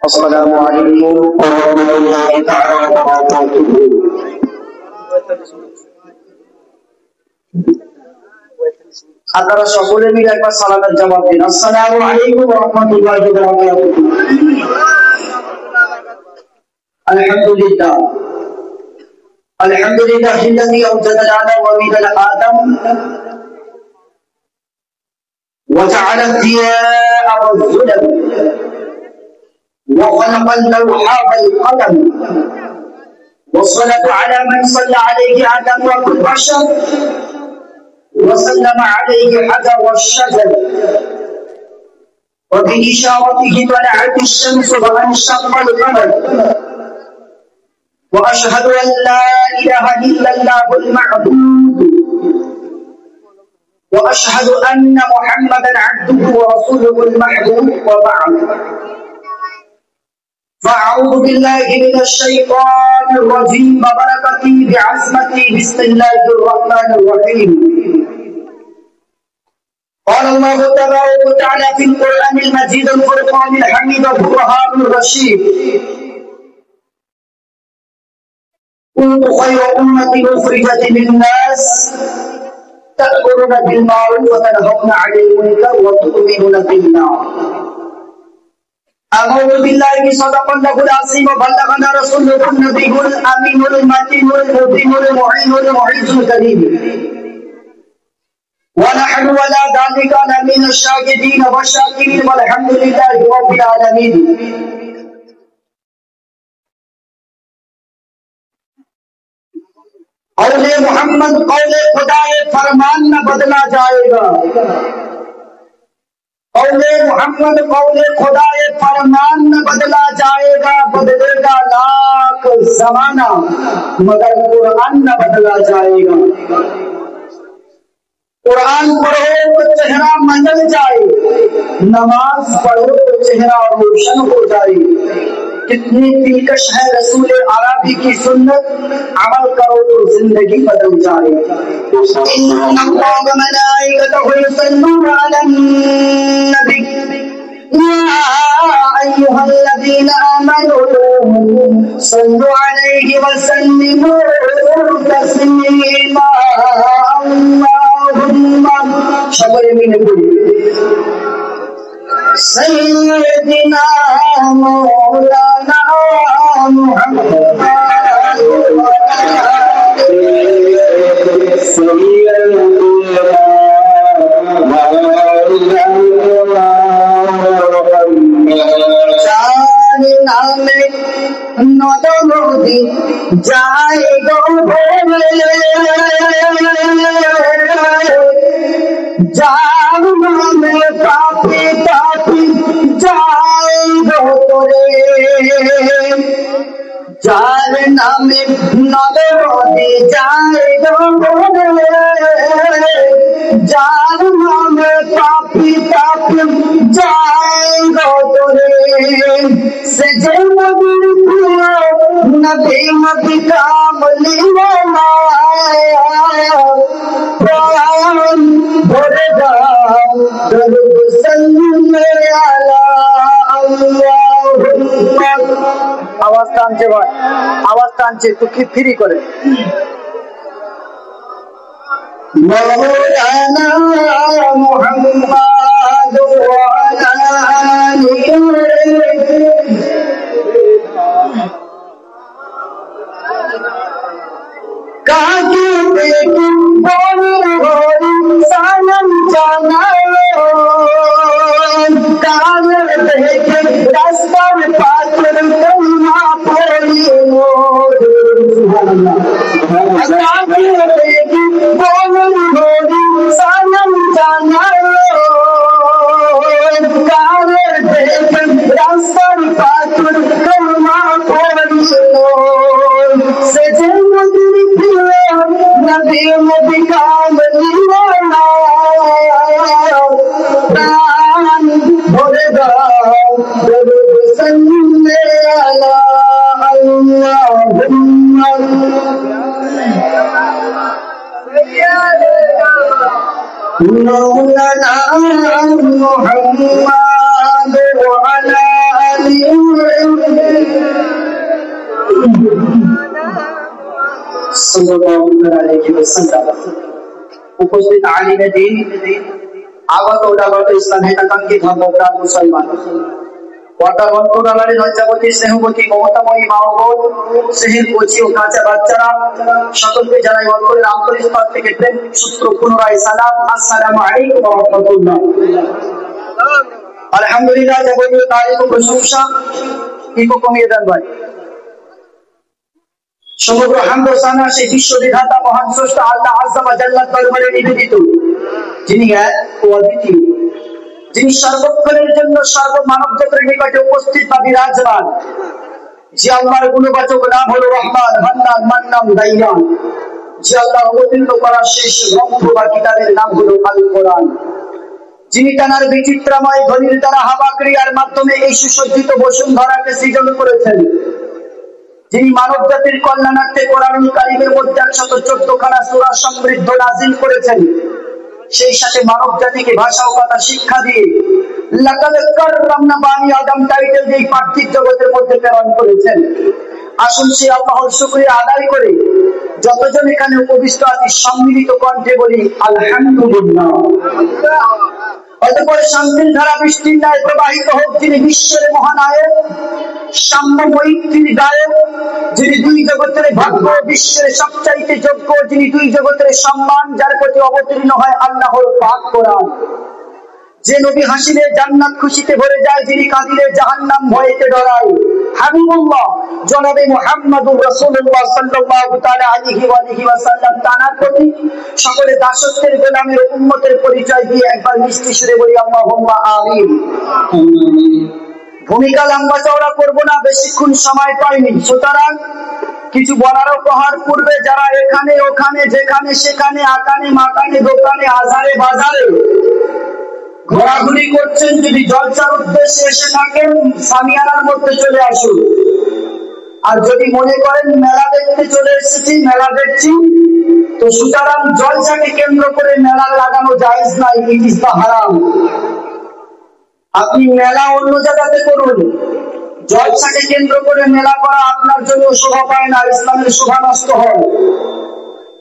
السلام عليكم ورحمة الله تعالى وبركاته. আপনারা সকলে মিলে একবার সালামের জবাব দিন। আসসালামু আলাইকুম ওয়া রাহমাতুল্লাহি ওয়া বারাকাতুহু। আলহামদুলিল্লাহ আলহামদুলিল্লাহিল্লাযী আওজাদা লানা ওয়া মিনাল আদম ওয়া জাআলা الضياء والظلم وخلق اللوح والقلم والصلاة على من صلى عليه آدم وكل بشر وسلم عليه حجر والشجر وبإشارته طلعت الشمس وانشق القمر وأشهد أن لا إله إلا الله المعبود وأشهد أن محمدا عبده ورسوله المحبوب وبعد فأعوذ بالله من الشيطان الرجيم وبركاته بعظمته بسم الله الرحمن الرحيم قال الله تبارك وتعالى في القرآن المجيد الفرقان الحميد البرهان الرشيد كنتم خير أمة أخرجت للناس تأمرون بالمعروف وتنهون عن المنكر وتؤمنون بالله أعوذ بالله صدق الله العظيم وبلغنا رسوله النبي الأمين المتين المبين المعين المعز الكريم ونحن ولا ذلك من الشاهدين والشاكرين والحمد لله رب العالمين قول محمد قول خدا فرمان न बदला जाएगा قول محمد قول खुदा फरमान न बदला जाएगा बदलेगा लाख जमाना मगर कुरान न बदला जाएगा कुरान पढ़ो तो चेहरा मंजल जाए नमाज पढ़ो तो चेहरा रोशन हो जाए कितनी दिलकश है रसूल अरबी की सुन्नत अमल करो तो जिंदगी बदल जाए इन्नल्लाह व मलाइकतहु युसल्लूना अलन नबी या अय्युहल्लज़ीना आमनू सल्लु अलैहि व सल्लिमू तस्लीमा अल्लाहुम्मा সকলে মিলে পড়ি सय्यदना मौलाना मुहम्मद नदी जाए गो जान में काफी काफी जाए गो तोरे जान नामे नदी जाए गो जान में काफी काफी जाए गो तोरे से नबी नबी कामली प्राण भरेगा दरुद सल्ले अला अल्लाहुम्मा आवाज टानছে ভাই आवाज টানছে তো কি ফ্রি করে मौलाना मुहम्मद व अला आलिहि काकी बेटी बोल सानम जाना कागल देखे रास्ता में पात्र कलमा पड़ी मोर काकी बेटी बोल सानम जाना कागल देखे रास्ता में पात्र कलमा पड़ी मोर से नबी नबी कामली प्राण भरेगा दरुद सल्ले अला अल्लाहुम्मा मौलाना मुहम्मद व अला आलिहि সাল্লাল্লাহু আলাইহি ওয়াসাল্লাম। উপস্থিত আলিমে দ্বীন, আগত ওলাগত ইসলাম হেতাকাঙ্ক্ষী ধর্মপ্রাণ মুসলমান, পর্দার অন্তরালের লজ্জাবতী স্নেহবতী মমতাময়ী মা ও বোন, স্নেহের কচি ও কাঁচা বাচ্চারা, সকলকে জানাই অন্তরের আন্তরিক স্তর থেকে প্রেম সূত্র পুনরায় সালাম। আসসালামু আলাইকুম ওয়া রাহমাতুল্লাহ। আলহামদুলিল্লাহ, যাবতীয় তারিফ ও প্রশংসা কি কমিয়ে দেন ভাই। সমগ্র হামদ ও সানা সেই বিশ্ববিধাতা মহান স্রষ্টা আল্লাহ আযজা ওয়া জাল্লার দরবারে নিবেদিত, যিনি এক ও অদ্বিতীয়, যিনি সর্বক্ষণের জন্য সর্ব মানব জাতির নিকটে উপস্থিত বা বিরাজমান, যে আল্লাহর গুণবাচক নাম হলো রহমান, হান্নান, মান্নান, দাইয়ান, যে আল্লাহ অবতীর্ণ করা শেষ গ্রন্থ বা কিতাবের নাম হলো আল কোরআন, যিনি তার বিচিত্রময় ধ্বনির দ্বারা হাওয়া ক্রিয়ার মাধ্যমে এই সুসজ্জিত বসুন্ধরাকে সৃজন করেছেন, যিনি মানব জাতির কল্যাণার্থে কোরআনুল কারীমের মধ্যে 114 খানা সূরা সমৃদ্ধ নাযিল করেছেন, সেই সাথে মানব জাতিকে ভাষা ও কথা শিক্ষা দিয়ে লাকাদ কাররামনা বানি আদম টাইটেল দিয়ে পার্থিব জগতের মধ্যে প্রেরণ করেছেন। আসুন সেই আল্লাহর শুকরিয়া আদায় করে যতজন এখানে উপবিষ্ট আছি সম্মিলিত কণ্ঠে বলি আলহামদুলিল্লাহ। অতঃপর শান্তির ধারা বৃষ্টির ন্যায় প্রবাহিত হোক যিনি বিশ্বের মহানায়ক, সাম্য মৈত্রীর গায়ক, যিনি দুই জগতের ভাগ্য, বিশ্বের সবচাইতে যোগ্য, যিনি দুই জগতের সম্মান, যার প্রতি অবতীর্ণ হয় আল্লাহর পাক কোরআন, যে নবী হাসিলে জান্নাত খুশিতে ভরে যায়, যিনি কাঁদিলে জাহান্নাম ভয়েতে ডরায়, হাবিবুল্লাহ জনাবে মুহাম্মদুর রাসূলুল্লাহ সাল্লাল্লাহু তাআলা আলাইহি ওয়া আলিহি ওয়াসাল্লাম, তার প্রতি সকলে দাসত্বের গোলামের উম্মতের পরিচয় দিয়ে একবার মিষ্টি সুরে বলি আল্লাহুম্মা আমিন। ভূমিকা লম্বা চওড়া করব না, বেশিক্ষণ সময় পাইনি, সুতরাং কিছু বলারও পাহাড় পূর্বে যারা এখানে ওখানে যেখানে সেখানে আকানে মাকানে দোকানে আজারে বাজারে ঘোরাঘুরি করছেন, যদি জলসার উদ্দেশ্যে এসে থাকেন সামিয়ানার মধ্যে চলে আসুন। আর যদি মনে করেন মেলা দেখতে চলে এসেছি, মেলা দেখছি, তো সুতরাং জলসাকে কেন্দ্র করে মেলা লাগানো জায়েজ নাই, ইট ইজ দ্য হারাম। আপনি মেলা অন্য জায়গাতে করুন, জলসাকে কেন্দ্র করে মেলা করা আপনার জন্য শোভা পায় না, ইসলামের শোভা নষ্ট হয়।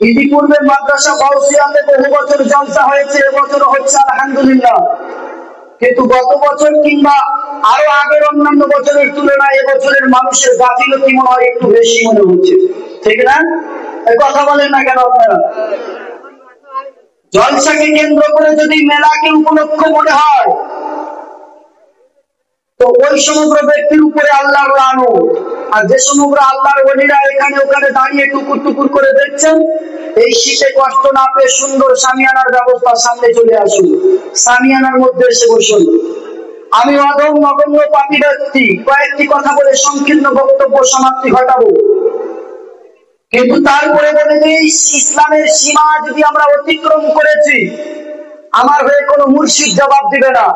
ইতিপূর্বে মাদ্রাসা বাউসিয়াতে বহু বছর জলসা হয়েছে, এবছরও হচ্ছে আলহামদুলিল্লাহ, কিন্তু গত বছর কিংবা আরো আগের অন্যান্য বছরের তুলনায় এবছরের মানুষের গাফিলতি মনে হয় একটু বেশি মনে হচ্ছে, ঠিক না? কথা বলেন না কেন আপনারা? জলসাকে কেন্দ্র করে যদি মেলাকে উপলক্ষ মনে হয় তো ওই সমগ্র ব্যক্তির উপরে আল্লাহর লানত। আর যে সমগ্র আল্লাহর ওলিরা এখানে ওখানে দাঁড়িয়ে টুকুর টুকুর করে দেখছেন, এই শীতে কষ্ট না পেয়ে সুন্দর সামিয়ানার ব্যবস্থা, সামনে চলে আসুন, সামিয়ানার মধ্যে এসে বসুন। আমি অগণ্য পাপী ব্যক্তি, কয়েকটি কথা বলে সংকীর্ণ বক্তব্য সমাপ্তি ঘটাবো, কিন্তু তারপরে বলে দিই ইসলামের সীমা যদি আমরা অতিক্রম করেছি, আমার হয়ে কোনো মুর্শিদ জবাব দিবে না।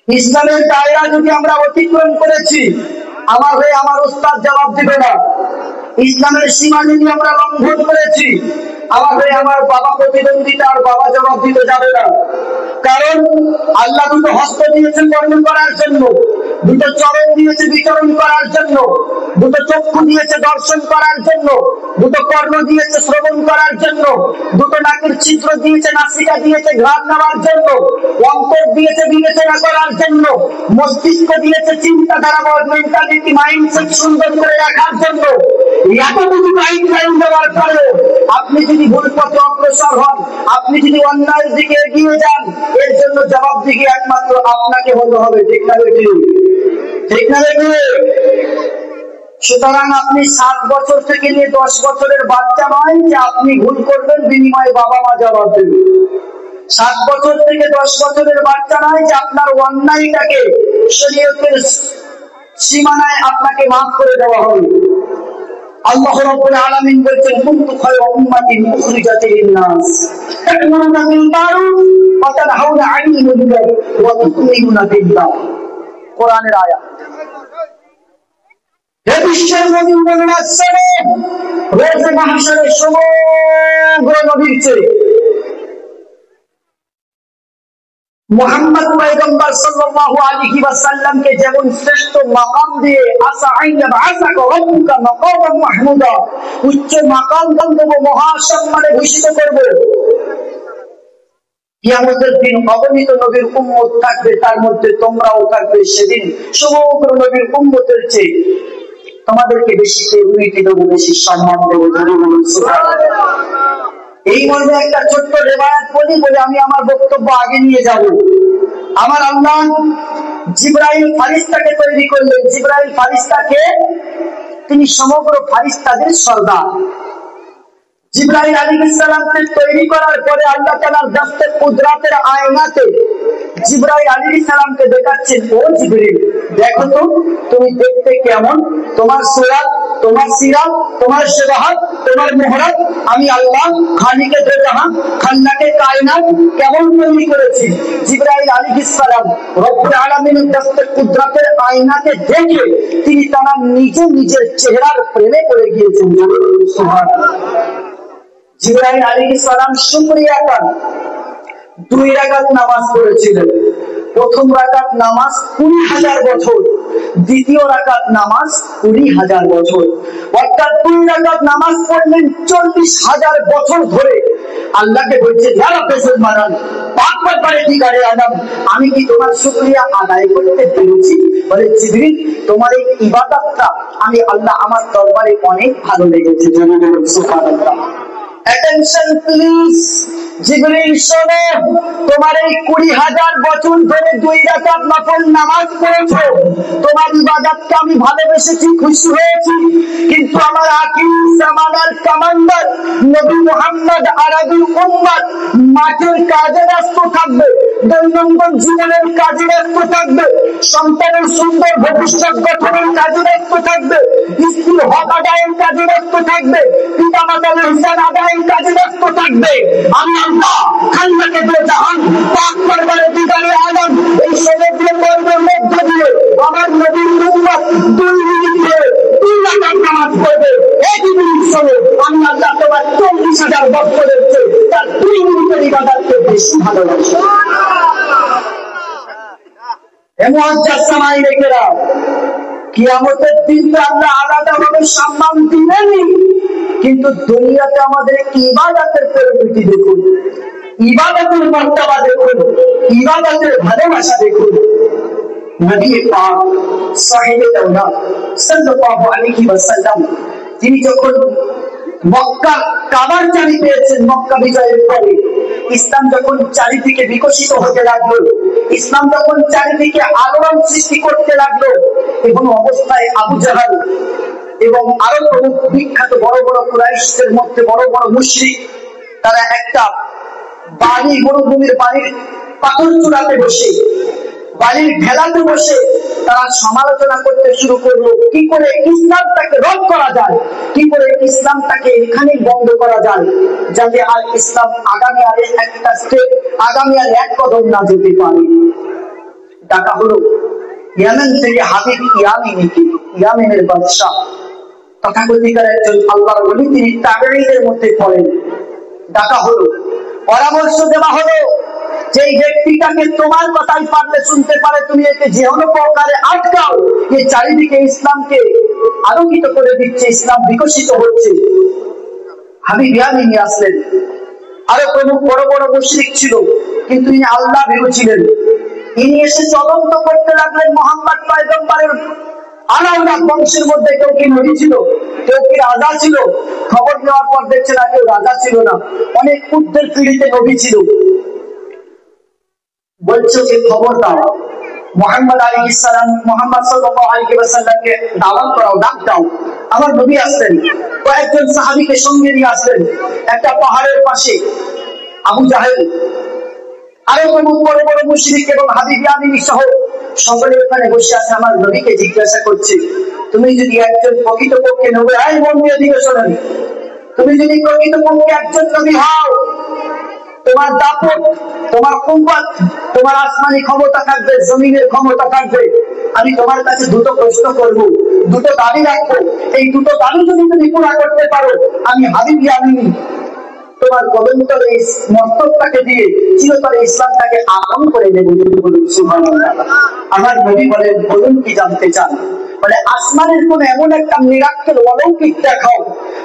ইসলামের দায়রা যদি আমরা অতিক্রম করেছি, আমার হয়ে আমার উস্তাদ জবাব দিবে না। ইসলামের সীমা যদি আমরা লঙ্ঘন করেছি, আমার হয়ে আমার বাবা প্রতিদ্বন্দ্বিতা আর বাবা জবাব দিতে যাবে না। কারণ আল্লাহ দুটো হস্ত দিয়েছে কর্ম করার জন্য, দুটো চরণ দিয়েছে বিচরণ করার জন্য, দুটো চক্ষু দিয়েছে দর্শন করার জন্য, দুটো কর্ণ দিয়েছে শ্রবণ করার জন্য, দুটো নাকের ছিদ্র দিয়েছে, নাসিকা দিয়েছে ঘ্রাণ নেওয়ার জন্য, অন্তর দিয়েছে বিবেচনা করার জন্য, মস্তিষ্ক দিয়েছে চিন্তাধারা মেন্টালিটি মাইন্ডসেট সুন্দর করে রাখার জন্য। এতটুকু গাইডলাইন দেওয়ার পরে আপনি যদি ভুল পথে অগ্রসর হন, আপনি যদি অন্যায়ের দিকে এগিয়ে যান, এর জন্য জবাবদিহি একমাত্র আপনাকে হতে হবে, ঠিক না বেটি? ঠিক না বেটি? সুতরাং আপনি 7 বছর থেকে নিয়ে 10 বছরের বাচ্চা নয় যে আপনি ভুল করবেন বিনিময়ে বাবা মা জবাব দেবে। 7 বছর থেকে 10 বছরের বাচ্চা নয় যে আপনার অন্যায়টাকে শরীয়তের সীমানায় আপনাকে মাফ করে দেওয়া হবে। আল্লাহ রাব্বুল আলামিন বলেছেন কুনতু খায়রা উম্মাতিন উখরিজাত লিন-নাস তা'মুরুনা বিল মা'রুফ ওয়া তানহাউনা 'আনিল মুনকার ওয়া তু'মিনুনা বিল্লাহ। কোরআনের আয়াত। হে বিশ্বের মুমিন মুমিনাত ছেড়ে রোজে মাহশারের সমগ্র নবীর চেয়ে মুহাম্মদ পয়গম্বর সাল্লাল্লাহু আলাইহি ওয়াসাল্লামকে যেমন শ্রেষ্ঠ মাকাম দিয়ে আসা আইনা বাসাকা রাব্বুকা মাকামান মাহমুদা, উচ্চ মাকাম দেব, মহাসম্মানে ভূষিত করব। কিয়ামতের দিন অগণিত নবীর উম্মত থাকবে, তার মধ্যে তোমরাও থাকবে। সেদিন সমগ্র নবীর উম্মতের চেয়ে তোমাদেরকে বেশি প্রিয়রিটি দেবো, বেশি সম্মান দেবো। সুবহানাল্লাহ। এই মর্মে একটা ছোট্ট রিওয়ায়াত বলি, বলে আমি আমার বক্তব্য আগে নিয়ে যাব। আমার আল্লাহ জিবরাইল ফারিস্তাকে তৈরি করলেন। জিবরাইল ফারিস্তাকে, তিনি সমগ্র ফারিস্তাদের সর্দার। জিবরাইল আলাইহিস সালামকে তৈরি করার পরে আল্লাহ তাআলার দস্তে কুদরতের আয়নাতে জিবরাইল আলাইহিস সালামকে দেখাচ্ছেন, ও জিবরিল, দেখো তো তুমি দেখতে কেমন, তোমার সুরাত, তোমার সিরাত, তোমার শাবাহাত, তোমার মুহরাত আমি আল্লাহ খালিকে দে জাহান খাল্লাকে কায়নাত কেমন তৈরি করেছি। জিবরাইল আলাইহিস সালাম রব্বুল আলামিনের দস্তে কুদরতের আয়নাতে দেখে তিনি তার নিজের চেহারার প্রেমে পড়ে গিয়েছেন। সুবহানাল্লাহ। জিবরাইল আলাইহিস সালাম শুকরিয়া করেন, 2 রাকাত নামাজ পড়েছিলেন। প্রথম রাকাত নামাজ 20,000 বছর, দ্বিতীয় রাকাত নামাজ 20,000 বছর, অর্থাৎ 2 রাকাত নামাজ পড়লেন 40,000 বছর ধরে। আল্লাহকে বলছে, ইয়া রাব্বি সুবহানান পাক পারে দিগারে আদম, আমি কি তোমার শুকরিয়া আদায় করতে পেরেছি? বলে, জিবরিল তোমার এই ইবাদতটা আমি আল্লাহ আমার দরবারে অনেক ভালো লেগেছে। সুবহানাল্লাহ। Attention please, জিবরিল শোনো, তোমার এই 20,000 বছর ধরে 2 রাকাত নফল নামাজ পড়েছো, তোমার ইবাদতকে আমি ভালোবেসেছি, খুশি হয়েছি। কিন্তু আমার আকিম জামানার কমান্ডার নবী মুহাম্মদ আরবি উম্মত মাঠের কাজে ব্যস্ত থাকবে, দৈনন্দিন জীবনের কাজে ব্যস্ত থাকবে, সন্তানের সুন্দর ভবিষ্যৎ গঠনের কাজে ব্যস্ত থাকবে, স্ত্রীর হক আদায়ের কাজে ব্যস্ত থাকবে, পিতা মাতার ইহসান আদায়ের কাজে ব্যস্ত থাকবে। আমি আল্লাহ খাল্লাকে দে জাহান পাক করবারে দিগারে আলম এই সমগ্র পর্বের মধ্য দিয়ে আমার নবীর উম্মত 2 মিনিটে 2 রাকাত নামাজ পড়বে। এই 2 মিনিট শোনো, আমি আল্লাহ তোমার 40,000 বছরের চেয়ে তার 2 মিনিটের ইবাদতকে বেশি ভালোবাসি। হে মুআজ্জাজ সামাঈরা, কিয়ামতের দিন তো আল্লাহ আলাদাভাবে সম্মান দিবেনই, কিন্তু দুনিয়াতে আমাদের ইবাদতের পরিণতি দেখুন, ইবাদতের মর্তবা দেখুন, ইবাদতের ভালোবাসা দেখুন। নবী পাক সাহিবে দাওলাত সাল্লাল্লাহু আলাইহি ওয়াসাল্লাম তিনি যখন মক্কা কাবার চাবি পেয়েছেন, মক্কা বিজয়ের পরে ইসলাম যখন চারিদিকে বিকশিত হতে লাগলো, ইসলাম যখন চারিদিকে আলোড়ন সৃষ্টি করতে লাগলো, এবং অবস্থায় আবু জাহাল এবং আরো প্রমুখ বিখ্যাত বড় বড় কুরাইশদের মধ্যে বড় বড় মুশরিক, তারা একটা বাড়ি মরুভূমির বাড়ির পাথর চূড়াতে বসে, বাড়ির ঢেলাতে বসে তারা সমালোচনা করতে শুরু করলো, কি করে ইসলামটাকে রদ করা যায়, কি করে ইসলামটাকে এখানে বন্ধ করা যায়, যাতে আর ইসলাম আগামী আর একটা স্টেপ, আগামী আর এক কদম না যেতে পারে। ডাকা হলো ইয়ামেন থেকে হাবিব ইয়ামিনীকে, ইয়ামেনের বাদশাহ তথাকথিকার একজন আল্লাহর ওলি, তিনি তাবেঈদের মধ্যে পড়েন। ডাকা হলো, পরামর্শ দেওয়া হলো, যে ব্যক্তিটাকে তোমার কথাই পারলে শুনতে পারে, তুমি একে যেহন প্রকারে আটকাও, যে চারিদিকে ইসলামকে আলোকিত করে দিচ্ছে, ইসলাম বিকশিত হচ্ছে। হাবিব ইয়ামিনী আসলেন। আরো প্রমুখ বড় বড় মুশরিক ছিল, কিন্তু ইনি আল্লাহ ভীরু ছিলেন। ইনি এসে তদন্ত করতে লাগলেন মুহাম্মদ পয়গম্বরের আলাউলাদ বংশের মধ্যে কেউ কি নবী ছিল, কেউ কি রাজা ছিল। খবর নেওয়ার পর দেখছে না, কেউ রাজা ছিল না, অনেক পুত্রের পিড়িতে নবী ছিল। বলছো যে খবর দাও, মুহাম্মদ আলাইহিস সালাম, মুহাম্মদ সাল্লাল্লাহু আলাইহি ওয়াসাল্লামকে দাওয়াত দাও, ডাক দাও। আমার নবী আসলেন, কয়েকজন সাহাবীকে সঙ্গে নিয়ে আসলেন। একটা পাহাড়ের পাশে আবু জাহেল, আরো বড় বড় মুশরিক এবং হাবিব ইয়ামিনী সহ সকলে ওখানে বসে আছে। আমার নবীকে জিজ্ঞাসা করছে, তুমি যদি একজন প্রকৃতপক্ষে নবী, আই মন দিয়ে দিকে শোনেন, তুমি যদি প্রকৃতপক্ষে একজন নবী হও, তোমার দাপট, তোমার কুওয়াত, তোমার আসমানি ক্ষমতা থাকবে, জমিনের ক্ষমতা থাকবে, আমি তোমার কাছে দুটো প্রশ্ন করব, দুটো দাবি রাখবো। এই দুটো দাবি যদি তুমি পুরা করতে পারো, আমি হাবিব ইয়ামিনী তোমার কদমতলে মস্তকটাকে দিয়ে চিরতরে ইসলামটাকে আপন করে দেবো। সুবহানাল্লাহ। আমার নবী বলেন, বলুন কি জানতে চান? বলে আসমানের কোন এমন একটা মিরাক্কেল অলৌকিক দেখাও,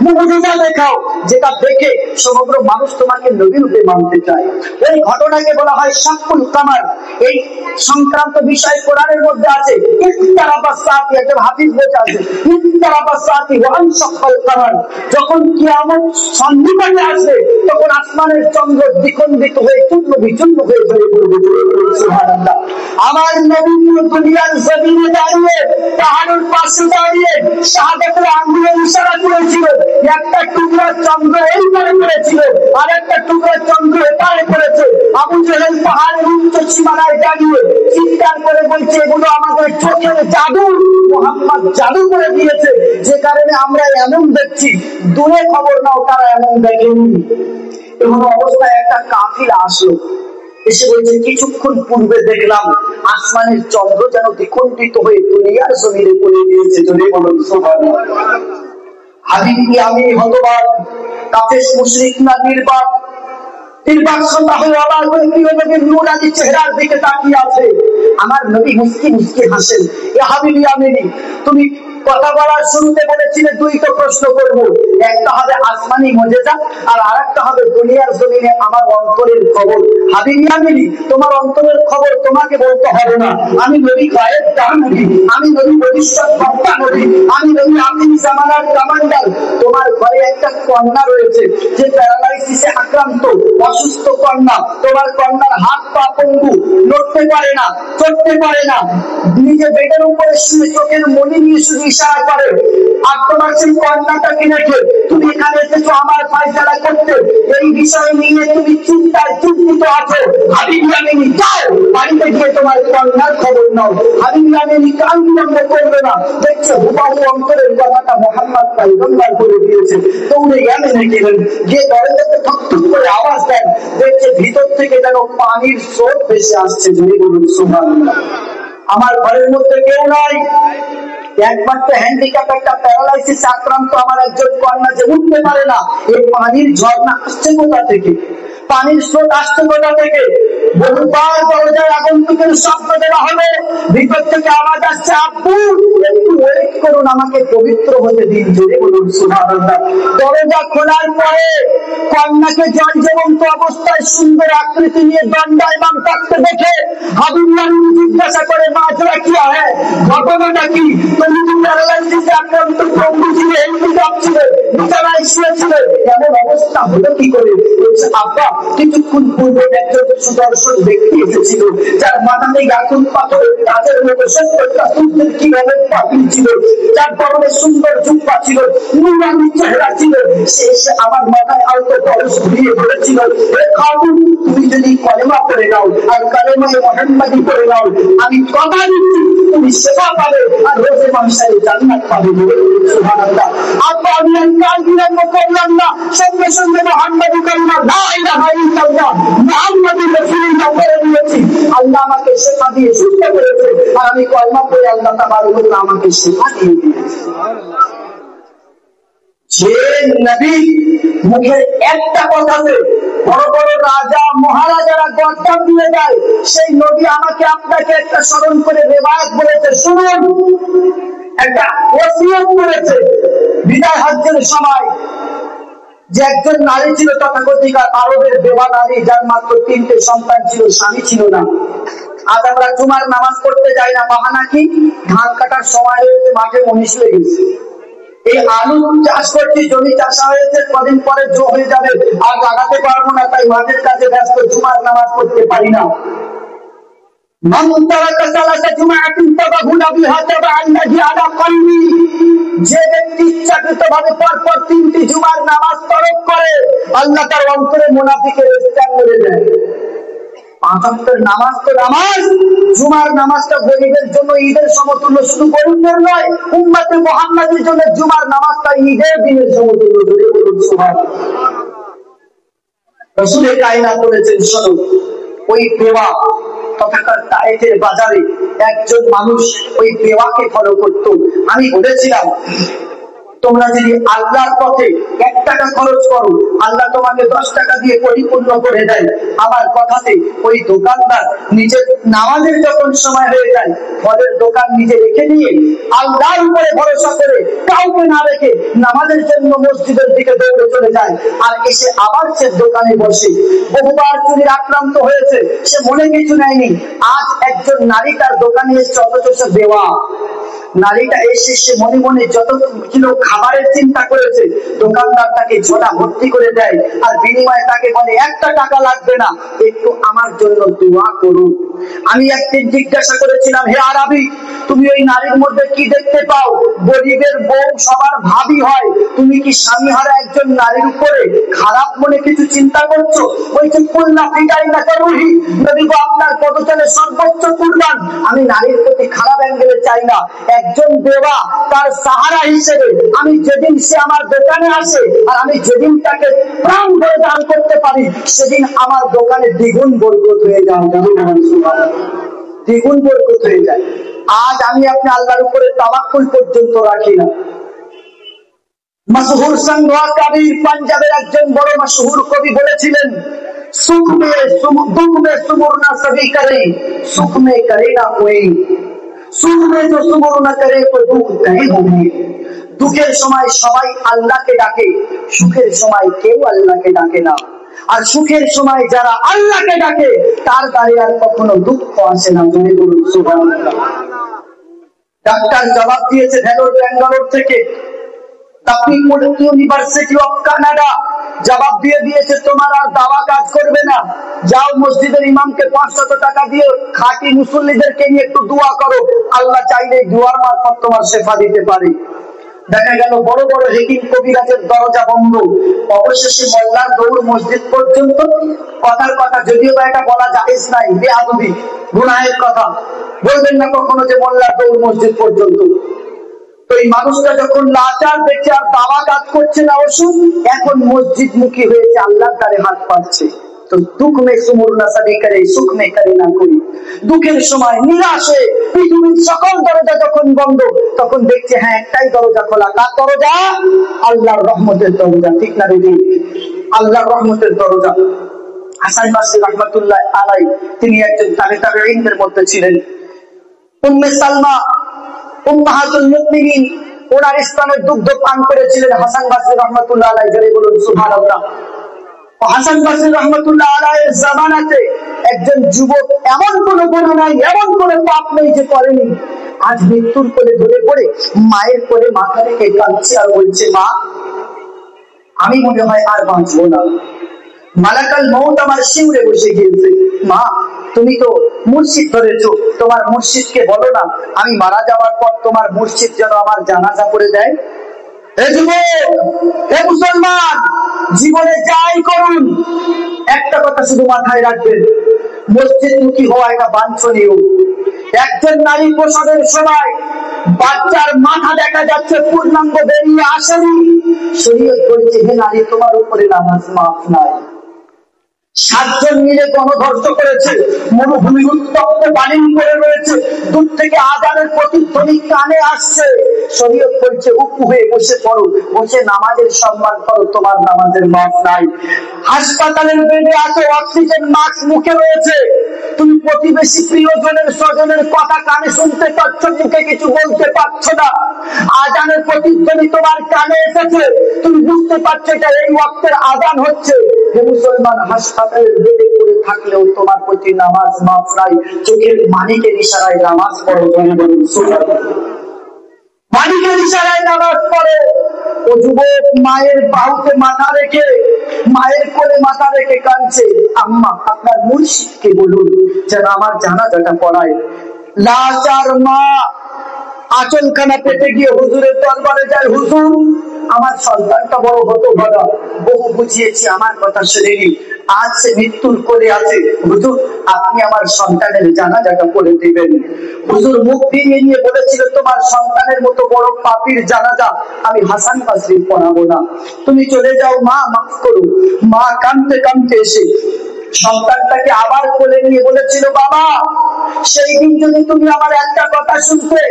মুজিজা দেখাও, যেটা দেখে সমগ্র মানুষ তোমাকে নবী রূপে মানতে চায়। এই ঘটনাকে বলা হয় শাক্কুল কামার। এই সংক্রান্ত বিষয় কোরআনের মধ্যে আছে। ইকতারাবাসাতি, একজন হাফিজ বলতে আছে, ইকতারাবাসাতি ওয়া আনশাক্কাল কামার। যখন কিয়ামত সন্নিকটে আসবে তখন আসমানের চন্দ্র দ্বিখণ্ডিত হয়ে চূর্ণ বিচূর্ণ হয়ে ঝরে পড়বে। সুবহানাল্লাহ। আমার নবী দুনিয়ার জমিনে দাঁড়িয়ে পাহাড়ের পাশে দাঁড়িয়ে শাহাদাতের আঙ্গুলে ইশারা করেছিল। একটা টুকরা চন্দ্র এই পারে পড়েছিল, আর একটা টুকরা চন্দ্র এপারে পড়েছে। আবু জেহেল পাহাড়ের উচ্চ সীমানায় দাঁড়িয়ে চিৎকার করে বলছে, এগুলো আমাদের চোখের জাদু, মুহাম্মদ জাদু করে দিয়েছে, যে কারণে আমরা এমন দেখছি। দূরে খবর নাও, তারা এমন দেখেনি। এমন অবস্থায় একটা কাফিলা আসলো, এসে বলছে, কিছুক্ষণ পূর্বে দেখলাম আসমানের চন্দ্র যেন দ্বিখণ্ডিত হয়ে দুনিয়ার জমিনে পড়ে দিয়েছে। যদি বলুন সুবহানাল্লাহ। হাবিব কি আমি হতবাক, কাফের মুশরিক না নির্বাক? নির্বাক সন্ধ্যা হয়ে অবাক হয়ে প্রিয় নবীর নূরানি চেহারার দিকে তাকিয়ে আছে। আমার নবী মুস্কি মুস্কি হাসেন। এ হাবিবি আমিনি, তুমি কথা বলার শুরুতে বলেছিলে দুইটা প্রশ্ন করব, একটা হবে আসমানি মুজিজা আর আরেকটা হবে দুনিয়ার জমিনে আমার অন্তরের খবর। হাবিবি আমিনি, তোমার অন্তরের খবর তোমাকে বলতে হবে না। আমি নবী গায়েব জানি, আমি নবী ভবিষ্যৎ বক্তা নবী, আমি নবী আখির জামানার কমান্ডার। তোমার ঘরে একটা কন্যা রয়েছে যে প্যারালাইসিসে আক্রান্ত, অসুস্থ কন্যা। তোমার কন্যার হাত পা পঙ্গু, নড়তে পারে না, চড়তে পারে না, নিজে বেডের উপরে শুয়ে চোখের মনি নিয়ে শুধু ইশারা করে। আর তোমার সেই কন্যাটাকে রেখে তুমি এখানে এসেছো আমার ফায়সালা করতে। এই বিষয় নিয়ে তুমি চিন্তায় চিন্তিত আছো। হাবিবি আমিনি, যাও বাড়িতে গিয়ে তোমার কন্যার খবর নাও। হাবিবি আমিনি কান বিলম্ব করবে না। দেখছে হুবাহু অন্তরের কথাটা মুহাম্মদ পয়গম্বর করে দিয়েছে। দৌড়ে গেলেন, গিয়ে দরজাতে ঠক ঠক করে আওয়াজ দেন। দেখছে ভিতর থেকে যেন পানির স্রোত ভেসে আসছে। যদি বলুন সুবহানাল্লাহ। আমার ঘরের মধ্যে কেউ নাই, একমাত্র হ্যান্ডিক্যাপ, একটা প্যারালাইসিস আক্রান্ত আমার একজন কন্যা যে উঠতে পারে না। এই পানির ঝর্ণা আসছে কোথা থেকে? পানির স্রোত আসছে কোথা থেকে? বহুবার দরজায় আগন্তুকের শব্দ দেওয়া হবে, ভিতর থেকে আওয়াজ আসছে, আব্বু একটু ওয়েট করুন, আমাকে পবিত্র হতে দিন। জোরে বলুন সুবহানাল্লাহ। দরজা খোলার পরে কন্যাকে জল জীবন্ত অবস্থায় সুন্দর আকৃতি নিয়ে দণ্ডায়মান থাকতে দেখে হাবিবি আমিনি জিজ্ঞাসা করে, মাঝরা কি হয়, ঘটনাটা কি? তুমি তো প্যারালাইসিসে আক্রান্ত, পঙ্গু ছিলে, হ্যান্ডিক্যাপ ছিলে, বিছানায় শুয়েছিলে, এমন অবস্থা হলো কি করে? বলছে, আব্বা কিছুক্ষণ পূর্বে একজন সুদর্শন ব্যক্তি এসেছিল, যার মাথাতে গাকুন পাথরের কাজের মতো 70টা সূর্যের কিরণের পাখিল ছিল, যার পরনে সুন্দর জুব্বা ছিল, নুরানি চেহারা ছিল। সে এসে আমার মাথায় আলতো পরশ দিয়ে বলেছিল, হে খাতুন, তুমি যদি কলেমা পড়ে নাও আর কালেমায়ে মুহাম্মাদি পড়ে নাও, আমি কথা দিচ্ছি তুমি সেবা পাবে আর রোজে মাহশারে জান্নাত পাবে। সুবহানাল্লাহ। আব্বা আমি কাল বিলম্ব করলাম না, সঙ্গে সঙ্গে মুহাম্মাদি কালেমা লা ইলাহা ইল্লাল্লাহ মুহাম্মাদুর রাসূলুল্লাহ পড়ে দিয়েছি। আল্লাহ আমাকে সেবা দিয়ে সুস্থ করেছে, আর আমি কলেমা পড়ে আল্লাহ তাবারক ওয়া তাআলা আমাকে সেবা দিয়ে দিয়েছে। যে নবী মুখের একটা কথাতে বড় বড় রাজা মহারাজারা গর্দান দিয়ে যায়, সেই নবী আমাকে আপনাকে একটা স্মরণ করে রেওয়ায়াত বলেছে, শুনুন। একটা ওসিয়ত করেছে বিদায় হজ্জের সময়, যে একজন নারী ছিল তথাকথিত আরবের বেওয়া নারী, যার মাত্র 3টে সন্তান ছিল, স্বামী ছিল না। আজ আমরা জুমার নামাজ পড়তে যাই না, বাহানা কি? ধান কাটার সময় হয়েছে, মাঠে মহিষ লেগেছে। এই আলু চাষ করছি, জমি চাষা হয়েছে, কদিন পরে জো হয়ে যাবে, আর লাগাতে পারবো না, তাই মাঠের কাজে ব্যস্ত, জুমার নামাজ পড়তে পারি না। যে ব্যক্তি ইচ্ছাকৃতভাবে পরপর 3টি জুমার নামাজ তরক করে, আল্লাহ তার অন্তরে মুনাফিকের স্থান মেরে দেয়। 5 ওয়াক্তের নামাজ তো নামাজ, জুমার নামাজটা গরিবের জন্য ঈদের সমতুল্য, শুধু গরিবদের নয়, উম্মতে মুহাম্মাদের জন্য জুমার নামাজটা ঈদের দিনের সমতুল্য। যদি বলুন সুবহানাল্লাহ। রাসূল কায়নাত বলেছেন, শোনো, ওই বেওয়া তথাকার তায়েফের বাজারে একজন মানুষ ওই বেওয়াকে ফলো করত। আমি বলেছিলাম তোমরা যদি আল্লাহর পথে 1 টাকা খরচ করো, আল্লাহ তোমাকে 10 টাকা দিয়ে পরিপূর্ণ করে দেয়। আমার কথাতে ওই দোকানদার নিজের নামাজের যখন সময় হয়ে যায়, ফলের দোকান নিজে রেখে দিয়ে আল্লাহর উপরে ভরসা করে কাউকে না রেখে নামাজের জন্য মসজিদের দিকে দৌড়ে চলে যায়। আর এসে আবার সে দোকানে বসে, বহুবার চুরির আক্রান্ত হয়েছে, সে মনে কিছু নেয়নি। আজ একজন নারী তার দোকানে এসে অথচ সে দেওয়া নারীটা এসে সে মনে মনে যত কিলো খাবারের চিন্তা করেছে, দোকানদার তাকে ঝোলা ভর্তি করে দেয় আর বিনিময়ে তাকে বলে 1টা টাকা লাগবে না, একটু আমার জন্য দোয়া করুন। আমি একদিন জিজ্ঞাসা করেছিলাম, হে আরবি, তুমি ওই নারীর মধ্যে কি দেখতে পাও? গরিবের বউ সবার ভাবি হয়, তুমি কি স্বামীহারা একজন নারীর উপরে খারাপ মনে কিছু চিন্তা করছো? বলছে কুল্লা ফিটাই না করুহি, নবী গো আপনার পদতলে সর্বোচ্চ কুরবান। আমি নারীর প্রতি খারাপ অ্যাঙ্গেলে চাই না। একজন দেওয়া তার সাহারা হিসেবে আমি যেদিন সে আমার দোকানে আসে আর আমি যেদিন তাকে প্রাণ ভরে দান করতে পারি, সেদিন আমার দোকানে দ্বিগুণ বরকত হয়ে যায়, দ্বিগুণ বরকত হয়ে যায়। আজ আমি আপনি আল্লাহর উপরে তাওয়াক্কুল পর্যন্ত রাখি না। মশহুর সংঘা কবির, পাঞ্জাবের একজন বড় মশহুর কবি বলেছিলেন, সুখ মে দুঃখ মে সুমর না সবই করে, সুখ মে করে না কোই, সুখ মে जो সুমর না করে তো দুঃখ কহে होगी। দুঃখের সময় সবাই আল্লাহকে ডাকে, সুখের সময় কেউ আল্লাহকে ডাকে না। আর সুখের সময় যারা আল্লাহকে ডাকে তার দ্বারে আর কখনো দুঃখ আসে না। জোরে বলুন সুবহানাল্লাহ। ডাক্তার জবাব দিয়েছে ব্যাঙ্গালোর থেকে, ইউনিভার্সিটি অফ কানাডা জবাব দিয়ে দিয়েছে, তোমার আর দাওয়া কাজ করবে না, যাও মসজিদের ইমামকে 500 টাকা দিয়ে খাঁটি মুসল্লিদেরকে নিয়ে একটু দোয়া করো, আল্লাহ চাইলে দোয়ার মারফত তোমার শেফা দিতে পারে। দেখা গেল বড় বড় হেকিম কবিরাজের দরজা বন্ধ, অবশেষে মোল্লার দৌড় মসজিদ পর্যন্ত। কথার কথা, যদিও বা এটা বলা জায়েজ নাই, বেয়াদবি, গুনাহের কথা, বলবেন না কখনো যে মোল্লার দৌড় মসজিদ পর্যন্ত। তো এই মানুষটা যখন লাচার দেখছে আর দাওয়া কাজ করছে না, ওষুধ এখন মসজিদ মুখী হয়েছে, আল্লাহর দ্বারে হাত পাচ্ছে। তো দুঃখ মে সুমর না সবই করে, সুখ মে করে না কোই। দুঃখের সময় নিরাশে পৃথিবীর সকল দরজা যখন বন্ধ, তখন দেখছে হ্যাঁ একটাই দরজা খোলা। কার দরজা? আল্লাহর রহমতের দরজা। ঠিক না দিদি? আল্লাহর রহমতের দরজা। হাসান বসরি রাহমাতুল্লাহ আলাইহি তিনি একজন তাবেঈনদের মধ্যে ছিলেন। উম্মে সালমা উম্মাহাতুল মুমিনিন ওনার স্তনের দুগ্ধ পান করেছিলেন হাসান বসরি রাহমাতুল্লাহ আলাইহি। জোরে বলুন সুবহানাল্লাহ। হাসান বসরি রাহমাতুল্লাহ আলাইহির জামানাতে একজন যুবক এমন কোন গুনাহ নাই, এমন কোন পাপ নেই যে করেনি। আজ মৃত্যুর কোলে ঢলে পড়ে মায়ের কোলে মাথা রেখে কাঁদছে আর বলছে, মা আমি মনে হয় আর বাঁচবো না, মালাকাল মউত আমার শিউরে বসে গিয়েছে। মা তুমি তো মুর্শিদ ধরেছো, তোমার মুর্শিদকে বলো না আমি মারা যাওয়ার পর তোমার মুর্শিদ যেন আমার জানাজা করে দেয়। হে যুবক, হে মুসলমান, জীবনে যাই করুন একটা কথা শুধু মাথায় রাখবেন, মসজিদ মুখী হওয়া এটা বাঞ্ছনীয়। একজন নারী প্রসবের সময় বাচ্চার মাথা দেখা যাচ্ছে পূর্ণাঙ্গ বেরিয়ে আসেনি, শরীয়ত বলছে হে নারী তোমার উপরে নামাজ মাফ নাই। 7 জন মিলে গণধর্ষ করেছে, মরুভূমির উত্তপ্ত বালির উপরে রয়েছে, দূর থেকে আযানের প্রতিধ্বনি কানে আসছে, শরীয়ত বলছে উকু হয়ে বসে পড়ো, বসে নামাজের সম্মান করো, তোমার নামাজের মাফ নাই। হাসপাতালের বেডে আছো, অক্সিজেন মাস্ক মুখে রয়েছে, তুমি প্রতিবেশী প্রিয়জনের স্বজনের কথা কানে শুনতে পাচ্ছ, মুখে কিছু বলতে পারছো না। আযানের প্রতিধ্বনি তোমার কানে এসেছে, তুমি বুঝতে পারছো এটা এই ওয়াক্তের আযান হচ্ছে। হে মুসলমান, হাসপাতালের বেডে পড়ে থাকলেও তোমার প্রতি নামাজ মাফ নাই। চোখের মানিকের ইশারায় নামাজ পড়ো, মানিকের ইশারায় নামাজ পড়ো। ও যুবক মায়ের বাহুতে মাথা রেখে, মায়ের কোলে মাথা রেখে কাঁদছে, আম্মা আপনার মুর্শিদকে বলুন যেন আমার জানাজাটা পড়ায়। লাচার মা আঁচলখানা পেতে গিয়ে হুজুরের দরবারে যায়, হুজুর আমার সন্তানটা বড় হতভাগা, বহু বুঝিয়েছি আমার কথা শুনেনি, আজ সে মৃত্যুর কোলে আছে, হুজুর আপনি আমার সন্তানের জানাজাটা পড়ে দিবেন। হুজুর মুখ ফিরিয়ে নিয়ে বলেছিল, তোমার সন্তানের মতো বড় পাপীর জানাজা আমি হাসান বসরি পড়াবো না, তুমি চলে যাও মা, মাফ করো। মা কাঁদতে কাঁদতে এসে সন্তানটাকে আবার কোলে নিয়ে বলেছিল, বাবা সেই দিন যদি তুমি আমার একটা কথা শুনতে,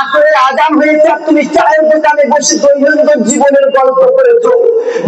আসলে আজান হয়েছে আর তুমি চায়ের দোকানে বসে দৈনন্দিন জীবনের গল্প করেছো,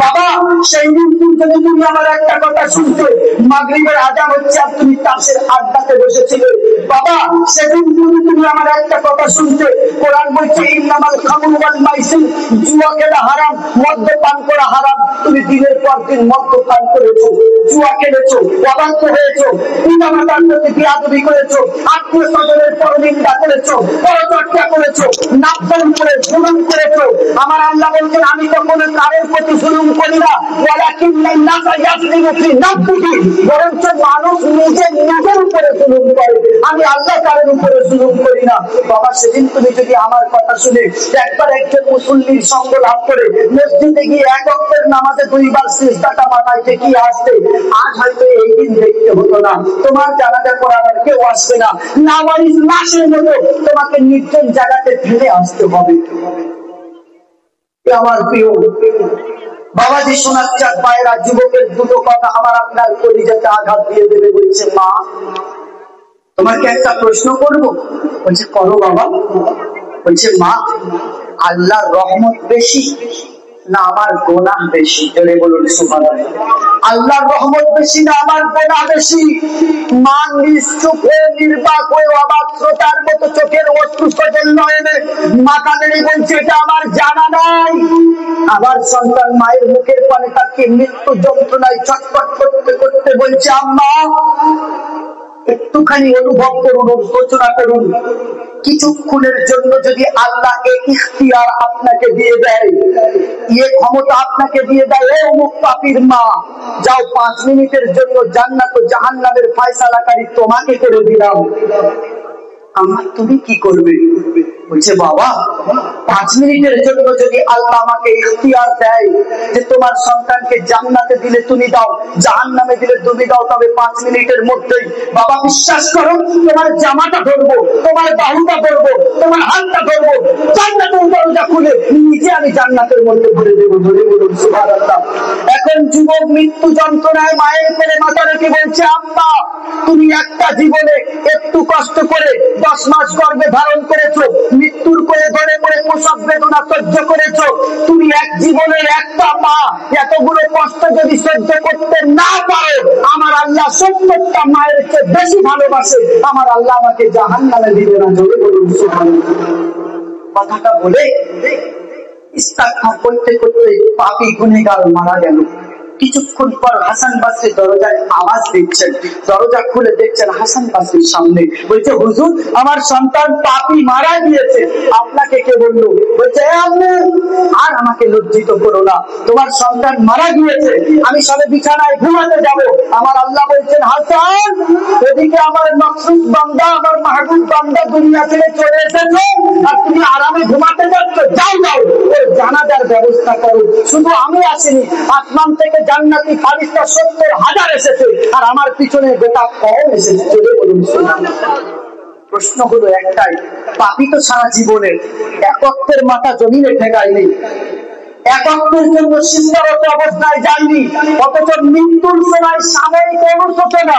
বাবা সেই দিন যদি তুমি আমার একটা কথা শুনতে, মাগরিবের আজান হচ্ছে আর তুমি তাসের আড্ডাতে বসেছিলে, বাবা সেদিন যদি তুমি আমার একটা কথা শুনতে, কোরআন বলছে ইন্নামাল খামরু ওয়াল মাইসির, জুয়া খেলা হারাম, মদ্যপান করা হারাম, তুমি দিনের পর দিন মদ্যপান করেছো, জুয়া খেলেছো, অবাধ্য হয়েছো, পিতামাতার প্রতি বেয়াদবি করেছো, আত্মীয় স্বজনের পরনিন্দা করেছো, পরচর্চা করেছো, নাপদান করে জুলুম করেছো। আমার আল্লাহ বলছেন আমি তো কোনো কারোর প্রতি জুলুম করি না, ওয়ালাকিন্নান নাসা ইয়াজলিমু ফি নাফসিহি, বরঞ্চ মানুষ নিজে নিজের উপরে জুলুম করে, আমি আল্লাহ কারোর উপরে জুলুম করি না। বাবা সেদিন তুমি যদি আমার কথা শুনে একবার একজন মুসল্লির সঙ্গ লাভ করে মসজিদে গিয়ে এক ওয়াক্তের নামাজে দুইবার সিজদাটা মাথায় ঠেকিয়ে আসতে, আজ হয়তো এই দিন দেখতে হতো না, তোমার জানাজা পড়ানোর কেউ আসবে না, লাওয়ারিস লাশের মতো তোমাকে নির্জন জায়গাতে ফেলে আসতে হবে। আমার প্রিয় বাবাজি শোনাচ্ছে বাইরা যুবকের দুটো কথা আমার আপনার কলিজাতে আঘাত দিয়ে দেবে। বলছে, মা তোমাকে একটা প্রশ্ন করবো। বলছে, করো বাবা। বলছে, মা আল্লাহর রহমত বেশি না আমার গুনাহ বেশি? জোরে বলুন সুবহানাল্লাহ। আল্লাহর রহমত বেশি না আমার গুনাহ বেশি? মা নিশ্চুপ হয়ে নির্বাক হয়ে অবাক শ্রোতার মতো চোখের অশ্রু সজল নয়নে মাথা নেড়ে বলছে, এটা আমার জানা নাই। আবার সন্তান মায়ের মুখের পানে তাকিয়ে মৃত্যু যন্ত্রণায় ছটফট করতে করতে বলছে, আম্মা একটুখানি অনুভব করুন, অনুশোচনা করুন, কিছুক্ষণের জন্য যদি আল্লাহ এই ইখতিয়ার আপনাকে দিয়ে দেয়, এই ক্ষমতা আপনাকে দিয়ে দেয়, ও অমুক পাপীর মা যাও 5 মিনিটের জন্য জান্নাত ও জাহান্নামের ফয়সালাকারী তোমাকে করে দিলাম, আম্মা তুমি কি করবে? বলছে, বাবা 5 মিনিটের জন্য যদি আল্লাহ আমাকে ইখতিয়ার দেয় যে তোমার সন্তানকে জান্নাতে দিলে তুমি দাও, জাহান্নামে দিলে তুমি দাও, তবে 5 মিনিটের মধ্যেই বাবা বিশ্বাস করো তোমার জামাটা ধরবো, তোমার বাহুটা ধরবো, তোমার হাতটা ধরবো, জান্নাতের দরজা খুলে নিজে আমি জান্নাতের মধ্যে ভরে দেবো। ধরে বলুন সুবহানাল্লাহ। এখন যুবক মৃত্যু যন্ত্রণায় মায়ের কোলে মাথা রেখে বলছে, আম্মা তুমি একটা জীবনে একটু কষ্ট করে 10 মাস গর্ভে ধারণ করেছো, মৃত্যুর কোলে ধরে পড়ে প্রসব বেদনা সহ্য করেছো, তুমি এক জীবনের একটা মা এতগুলো কষ্ট যদি সহ্য করতে না পারো, আমার আল্লাহ 70টা মায়ের চেয়ে বেশি ভালোবাসে, আমার আল্লাহ আমাকে জাহান্নামে দিবে না। জোরে বলুন সুবহানাল্লাহ। কথাটা বলে ইস্তিগফার করতে করতে পাপী গুনাহগার মারা গেল। কিছুক্ষণ পর হাসান বাসরি দরজায় আওয়াজ দিচ্ছেন, দরজা খুলে দেখছেন হাসান বাসরির সামনে। বলছে, হুজুর আমার সন্তান পাপী মারা গিয়েছে, আপনাকে কে বললো? বলছে, আম্মু আর আমাকে লজ্জিত করো না, তোমার সন্তান মারা গিয়েছে, আমি সবে বিছানায় ঘুমাতে যাব। আমার আল্লাহ বলছেন, হাসান ওদিকে আমার মকসুদ বান্দা, আমার মাহবুব বান্দা দুনিয়া থেকে চলে এসেছে আর তুমি আরামে ঘুমাতে যাচ্ছ, যাও যাও ওর জানাজার ব্যবস্থা করো। শুধু আমি আসিনি, আসমান থেকে জান্নাতি ফারিস্তা 70,000 এসেছে আর আমার পিছনে গোটা কম এসেছে। চলে বলুন সুবহানাল্লাহ। প্রশ্ন হলো একটাই, পাপী তো সারা জীবনের এক ওয়াক্তের মাথা জমিনে ঠেকায়নি, এক ওয়াক্তের জন্য সিদ্ধরত অবস্থায় যায়নি, অথচ মৃত্যুর সময় সাময়িক অনুশোচনা,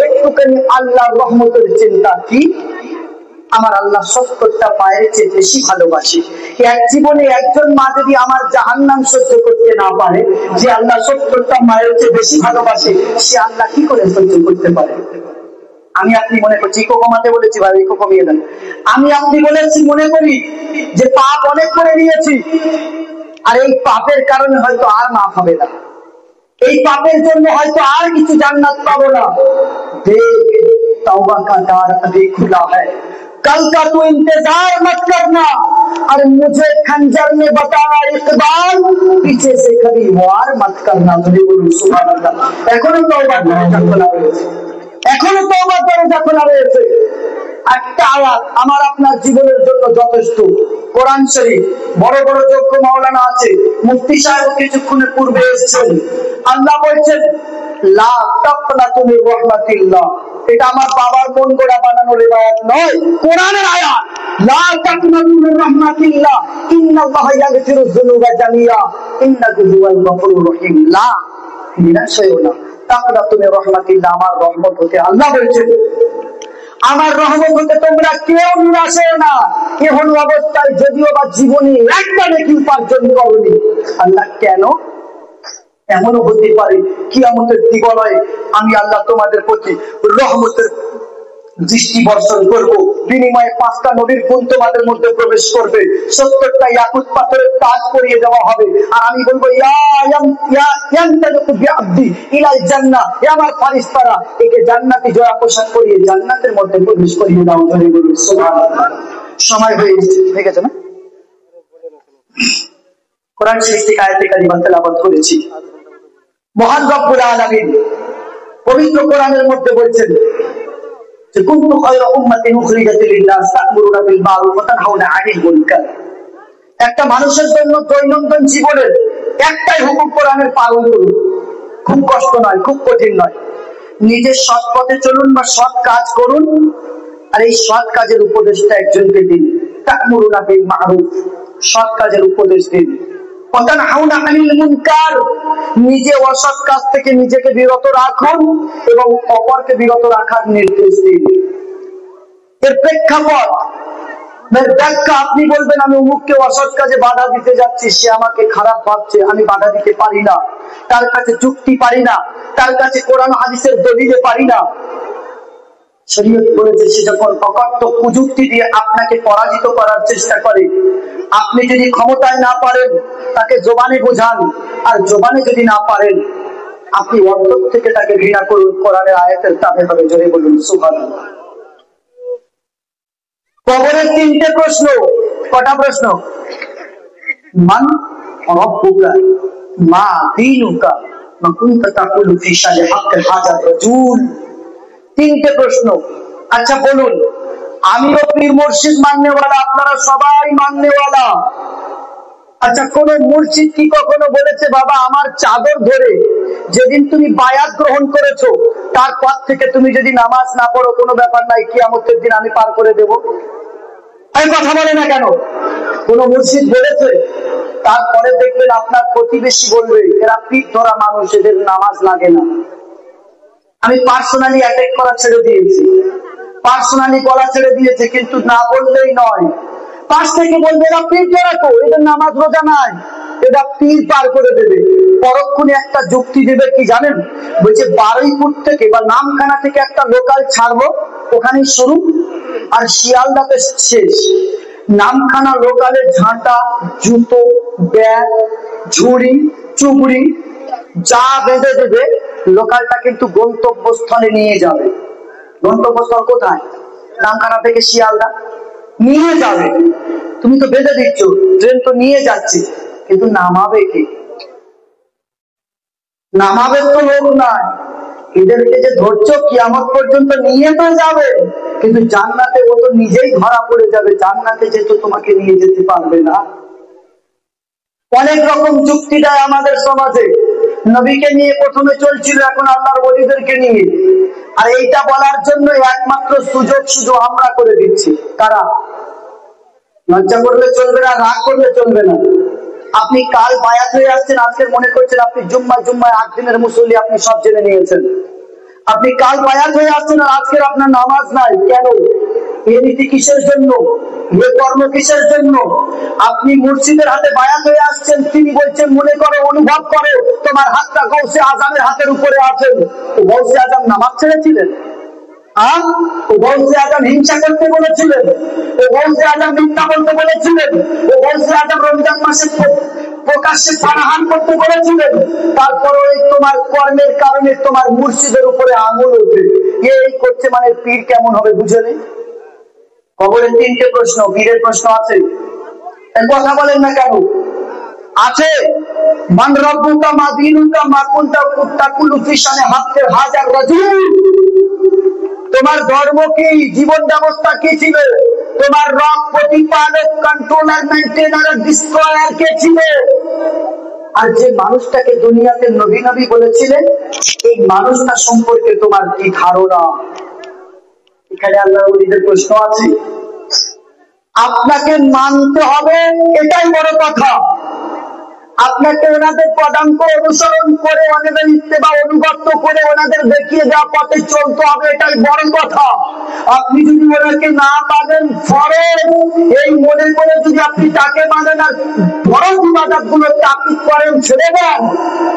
একটুখানি আল্লাহর রহমতের চিন্তা। কি আমার আল্লাহ 70টা মায়ের চেয়ে বেশি ভালোবাসে। এক জীবনে একজন মা যদি আমার জাহান্নাম সহ্য করতে না পারে, যে আল্লাহ 70টা মায়ের চেয়ে বেশি ভালোবাসে, সে আল্লাহ কি করে সহ্য করতে পারে? আমি আপনি মনে করছি, ইকো কমাতে বলেছি ভাই, ইকো কমিয়ে দেন। আমি আপনি বলেছি মনে করি যে পাপ অনেক করে নিয়েছি, আর এই পাপের কারণে হয়তো আর মাফ হবে না, এই পাপের জন্য হয়তো আর কিছু জান্নাত পাবো না। দেখ तौबा का द्वार अभी खुला है, कल का तू इंतजार मत करना। और मुझे खंजर ने बताया इकबाल, पीछे से कभी वार मत करना। सुभान अल्लाह। এখনো তওবার দরজা খোলা রয়েছে, এখনো তওবার দরজা খোলা রয়েছে। একটা আয়াত আমার আপনার জীবনের জন্য যথেষ্ট। কোরআন শরীফ, বড় বড় যোগ্য মাওলানা আছে, মুফতি সাহেব কিছুক্ষণের পূর্বে এসেছেন। আল্লাহ বলছেন, লা তাকনাতু মির রাহমাতিল্লাহ। এটা আমার বাবার মন গড়া বানানো রিওয়ায়াত নয়, কোরআনের আয়াত। লা তাকনাতু মির রাহমাতিল্লাহ, ইন্নাল্লাহা ইয়াগফিরুয যুনুবা জামিয়া, ইন্নাহু হুয়াল গফুরুর রহিম। লা নিরাশ হয়ো না, তাকনাতু মির রাহমাতিল্লাহ, আমার রহমত হতে, আল্লাহ বলেছেন আমার রহমত হতে তোমরা কেউ নিরাশ হও না। এমন অবস্থায় যদিও বা জীবনে একটা নেকি উপার্জন করনি। আল্লাহ কেন? এমনও হতে পারে কিয়ামতের দিবসে আমি আল্লাহ তোমাদের প্রতি রহমতের দৃষ্টি বর্ষণ করবো, বিনিময়ে 5টা নবীর গুণ তোমাদের মধ্যে প্রবেশ করবে, 70টা ইয়াকুত পাথরের তাজ পরিয়ে দেওয়া হবে, আর আমি বলবো ইলাল জান্নাহ, এ আমার ফারিস্তারা, একে জান্নাতি জয়া পোশাক পরিয়ে জান্নাতের মধ্যে প্রবেশ করিয়ে দাও। জোরে বলুন সুবহানাল্লাহ। সময় হয়ে গেছে না? কোরআন শরীফ থেকে আয়াতে কারিমা তেলাওয়াত করেছি। মহান রব্বুল আলামিন পবিত্র কোরআনের মধ্যে বলছেন যে কুনতু খায়রা উম্মাতিন উখরিজাত লিন-নাস তা'মুরুনা বিল মা'রুফ ওয়া তানহাউনা 'আনিল মুনকার। একটা মানুষের জন্য দৈনন্দিন জীবনের একটাই হুকুম কোরআনের পালন করুন। খুব কষ্ট নয়, খুব কঠিন নয়। নিজের সৎ পথে চলুন বা সৎ কাজ করুন, আর এই সৎ কাজের উপদেশটা একজনকে দিন। তা'মুরুনা বিল মা'রুফ, সৎ কাজের উপদেশ দিন। ওয়া তানহাউনা 'আনিল মুনকার, নিজে অসৎ কাজ থেকে নিজেকে বিরত রাখুন এবং অপরকে বিরত রাখার নির্দেশ দিন। এর প্রেক্ষাপট ব্যাখ্যা, আপনি বলবেন আমি অমুককে অসৎ কাজে বাধা দিতে যাচ্ছি, সে আমাকে খারাপ ভাবছে, আমি বাধা দিতে পারি না, তার কাছে যুক্তি পারি না, তার কাছে কোরআন হাদিসের দলিলে পারি না। শরীয়ত বলেছে সে যখন অকথ্য কুযুক্তি দিয়ে আপনাকে পরাজিত করার চেষ্টা করে, আপনি যদি ক্ষমতায় না পারেন তাকে জবানে বোঝান, আর জবানে যদি না পারেন আপনি অন্তর থেকে তাকে ঘৃণা করুন। কোরআনের আয়াতের তাবে হবে। জোরে বলুন সুবহানাল্লাহ। কবরের 3টে প্রশ্ন। কটা প্রশ্ন? মান রাব্বুকা, মা দীনুকা, মা কুনতা তাকুলু ফি শানি হাক্কিল হাজার রাজুল। 3টে প্রশ্ন। আচ্ছা বলুন, আমিও পীর মুর্শিদ মাননেওয়ালা, আপনারা সবাই মাননেওয়ালা। আচ্ছা কোন মুর্শিদ কি কখনো বলেছে বাবা আমার চাদর ধরে যেদিন তুমি বায়াত গ্রহণ করেছো তারপর থেকে তুমি যদি নামাজ না পড়ো কোনো ব্যাপার নাই, কিয়ামতের দিন আমি পার করে দেব? আমি কথা বলে না কেন? কোন মুর্শিদ বলেছে? তারপরে দেখবেন আপনার প্রতিবেশী বলবে এরা পীর ধরা মানুষ, এদের নামাজ লাগে না। আমি পার্সোনালি অ্যাটাক করা ছেড়ে দিয়েছি, পার্সোনালি বলা ছেড়ে দিয়েছে, কিন্তু না বললেই নয়। পাশ থেকে বলবে এরা পীর ধরা, তো এদের নামাজ রোজা নাই, এরা পীর পার করে দেবে। পরক্ষণে একটা যুক্তি দেবে কি জানেন? বলছে বারুইপুর থেকে বা নামখানা থেকে একটা লোকাল ছাড়বো, ওখানেই শুরু আর শিয়ালদাতে শেষ। নামখানা লোকালের ঝাঁটা, জুতো, ব্যাগ, ঝুড়ি, চুবড়ি যা বেঁধে দেবে, লোকালটা কিন্তু গন্তব্যস্থলে নিয়ে যাবে। গন্তব্যস্থল কোথায়? নামখানা থেকে শিয়ালদা নিয়ে যাবে। তুমি তো বেঁধে দিচ্ছ, ট্রেন তো নিয়ে যাচ্ছে, কিন্তু নামাবে কে? নামাবে তো লোক নাই। এদেরকে যে ধরছো কিয়ামত পর্যন্ত নিয়ে তো যাবে, কিন্তু জান্নাতে ও তো নিজেই ধরা পড়ে যাবে। জান্নাতে যেহেতু তোমাকে নিয়ে যেতে পারবে না। অনেক রকম যুক্তি দেয় আমাদের সমাজে। নবীকে নিয়ে প্রথমে চলছিল, এখন আল্লাহর ওলিদেরকে নিয়ে। আর এইটা বলার জন্য একমাত্র সুযোগ শুধু আমরা করে দিচ্ছি। কারা? লজ্জা করলে চলবে না, রাগ করলে চলবে না। আপনি কাল বায়াত হয়ে আসছেন, আজকে মনে করছেন আপনি জুম্মায় 8 দিনের মুসল্লি, আপনি সব জেনে নিয়েছেন। আপনি কাল বায়াত হয়ে আসছেন আর আজকের আপনার নামাজ নাই। কেন? এ নীতি কিসের জন্য? এ কর্ম কিসের জন্য? আপনি মুর্শিদের হাতে বায়াত হয়ে আসছেন, তিনি বলছেন মনে করো, অনুভব করো তোমার হাতটা গৌসে আজমের হাতের উপরে আছেন। গৌসে আজম নামাজ ছেড়েছিলেন? ও গৌসে আজম হিংসা করতে বলেছিলেন? ও গৌসে আজম মিথ্যা বলতে বলেছিলেন? ও গৌসে আজম রমজান মাসে প্রকাশ্যে পানাহার করতে বলেছিলেন? তারপর ওই তোমার কর্মের কারণে তোমার মুর্শিদের উপরে আঙুল ওঠে, এই করছে মানে পীর কেমন হবে বুঝে নেই? কবরের 3টে প্রশ্ন, পীরের প্রশ্ন আছে? কথা বলেন না কেন? আছে। মান রাব্বুকা মা দীনুকা মা কুনতা তাকুলু ফি শানি হাক্কিল হাজার রাজুল। তোমার ধর্ম কি? জীবন ব্যবস্থা কি ছিল? তোমার রব, প্রতিপালক, কন্ট্রোলার, মেইনটেইনার, ডিস্ট্রয়ার কে ছিল? আর যে মানুষটাকে দুনিয়াতে নবী নবী বলেছিলেন, এই মানুষটা সম্পর্কে তোমার কি ধারণা? এখানে আল্লাহর ওলিদের প্রশ্ন আছে। আপনাকে মানতে হবে, এটাই বড় কথা। আপনাকে ওনাদের পদাঙ্ক অনুসরণ করে ওনাদের ইত্তেবা অনুগত করে ওনাদের দেখিয়ে দেওয়া পথে চলতে হবে, এটাই বড় কথা। আপনি যদি ওনাকে না মানেন ফরজ এই মনে করে যদি আপনি তাকে মানেন আর ফরজ ইবাদত গুলো তাকিদ করেন ছেড়ে দেন,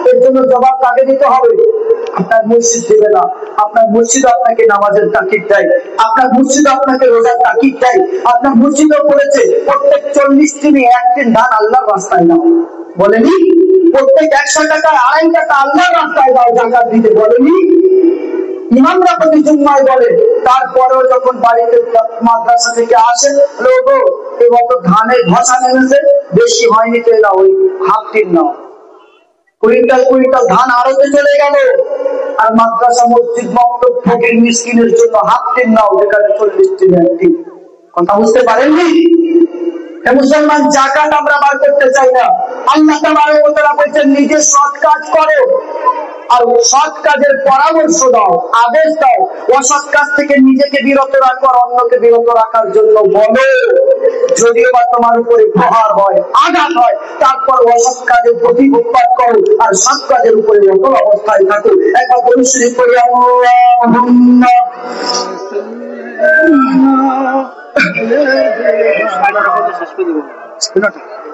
এর জন্য জবাব তাকে দিতে হবে। আপনার মসজিদ দেবে না, আপনার মসজিদ আপনাকে নামাজের তাকিদ দেয়, আপনার মসজিদ আপনাকে রোজার তাকিদ দেয়, আপনার মসজিদও বলেছে প্রত্যেক 40 দিনে একদিন দান আল্লাহর রাস্তায় দাও, বলেনি? প্রত্যেক 100 টাকায় 2.5 টাকা আল্লাহর রাস্তায় দাও জাকাত দিতে, বলেনি? ইমামরা প্রতি জুম্মায় বলে। তারপরেও যখন বাড়িতে মাদ্রাসা থেকে আসে, লোগো এবছর ধানের ধসা নেমেছে, বেশি হয়নি তো এলা ওই হাফ টিন নাও, কুইন্টাল কুইন্টাল ধান আড়তে চলে গেল, আর মাদ্রাসা মসজিদ মক্তব ফকির মিসকিনের জন্য হাফ টিন নাও, যেখানে 40 টিনে একটি। কথা বুঝতে পারেননি? মুসলমান জাকাত আমরা বার করতে চাই না। আল্লাহ তাআলা বলছেন নিজে সৎ কাজ করো আর সৎ কাজের পরামর্শ দাও, আদেশ দাও। অসৎ কাজ থেকে নিজেকে বিরত রাখো আর অন্যকে বিরত রাখার জন্য বলো। যদিও বা তোমার উপরে প্রহার হয়, আঘাত হয়, তারপর অসৎ কাজের প্রতিবাদ করো আর সৎ কাজের উপরে অটল অবস্থায় থাকো। একবার পরিশ্রী করি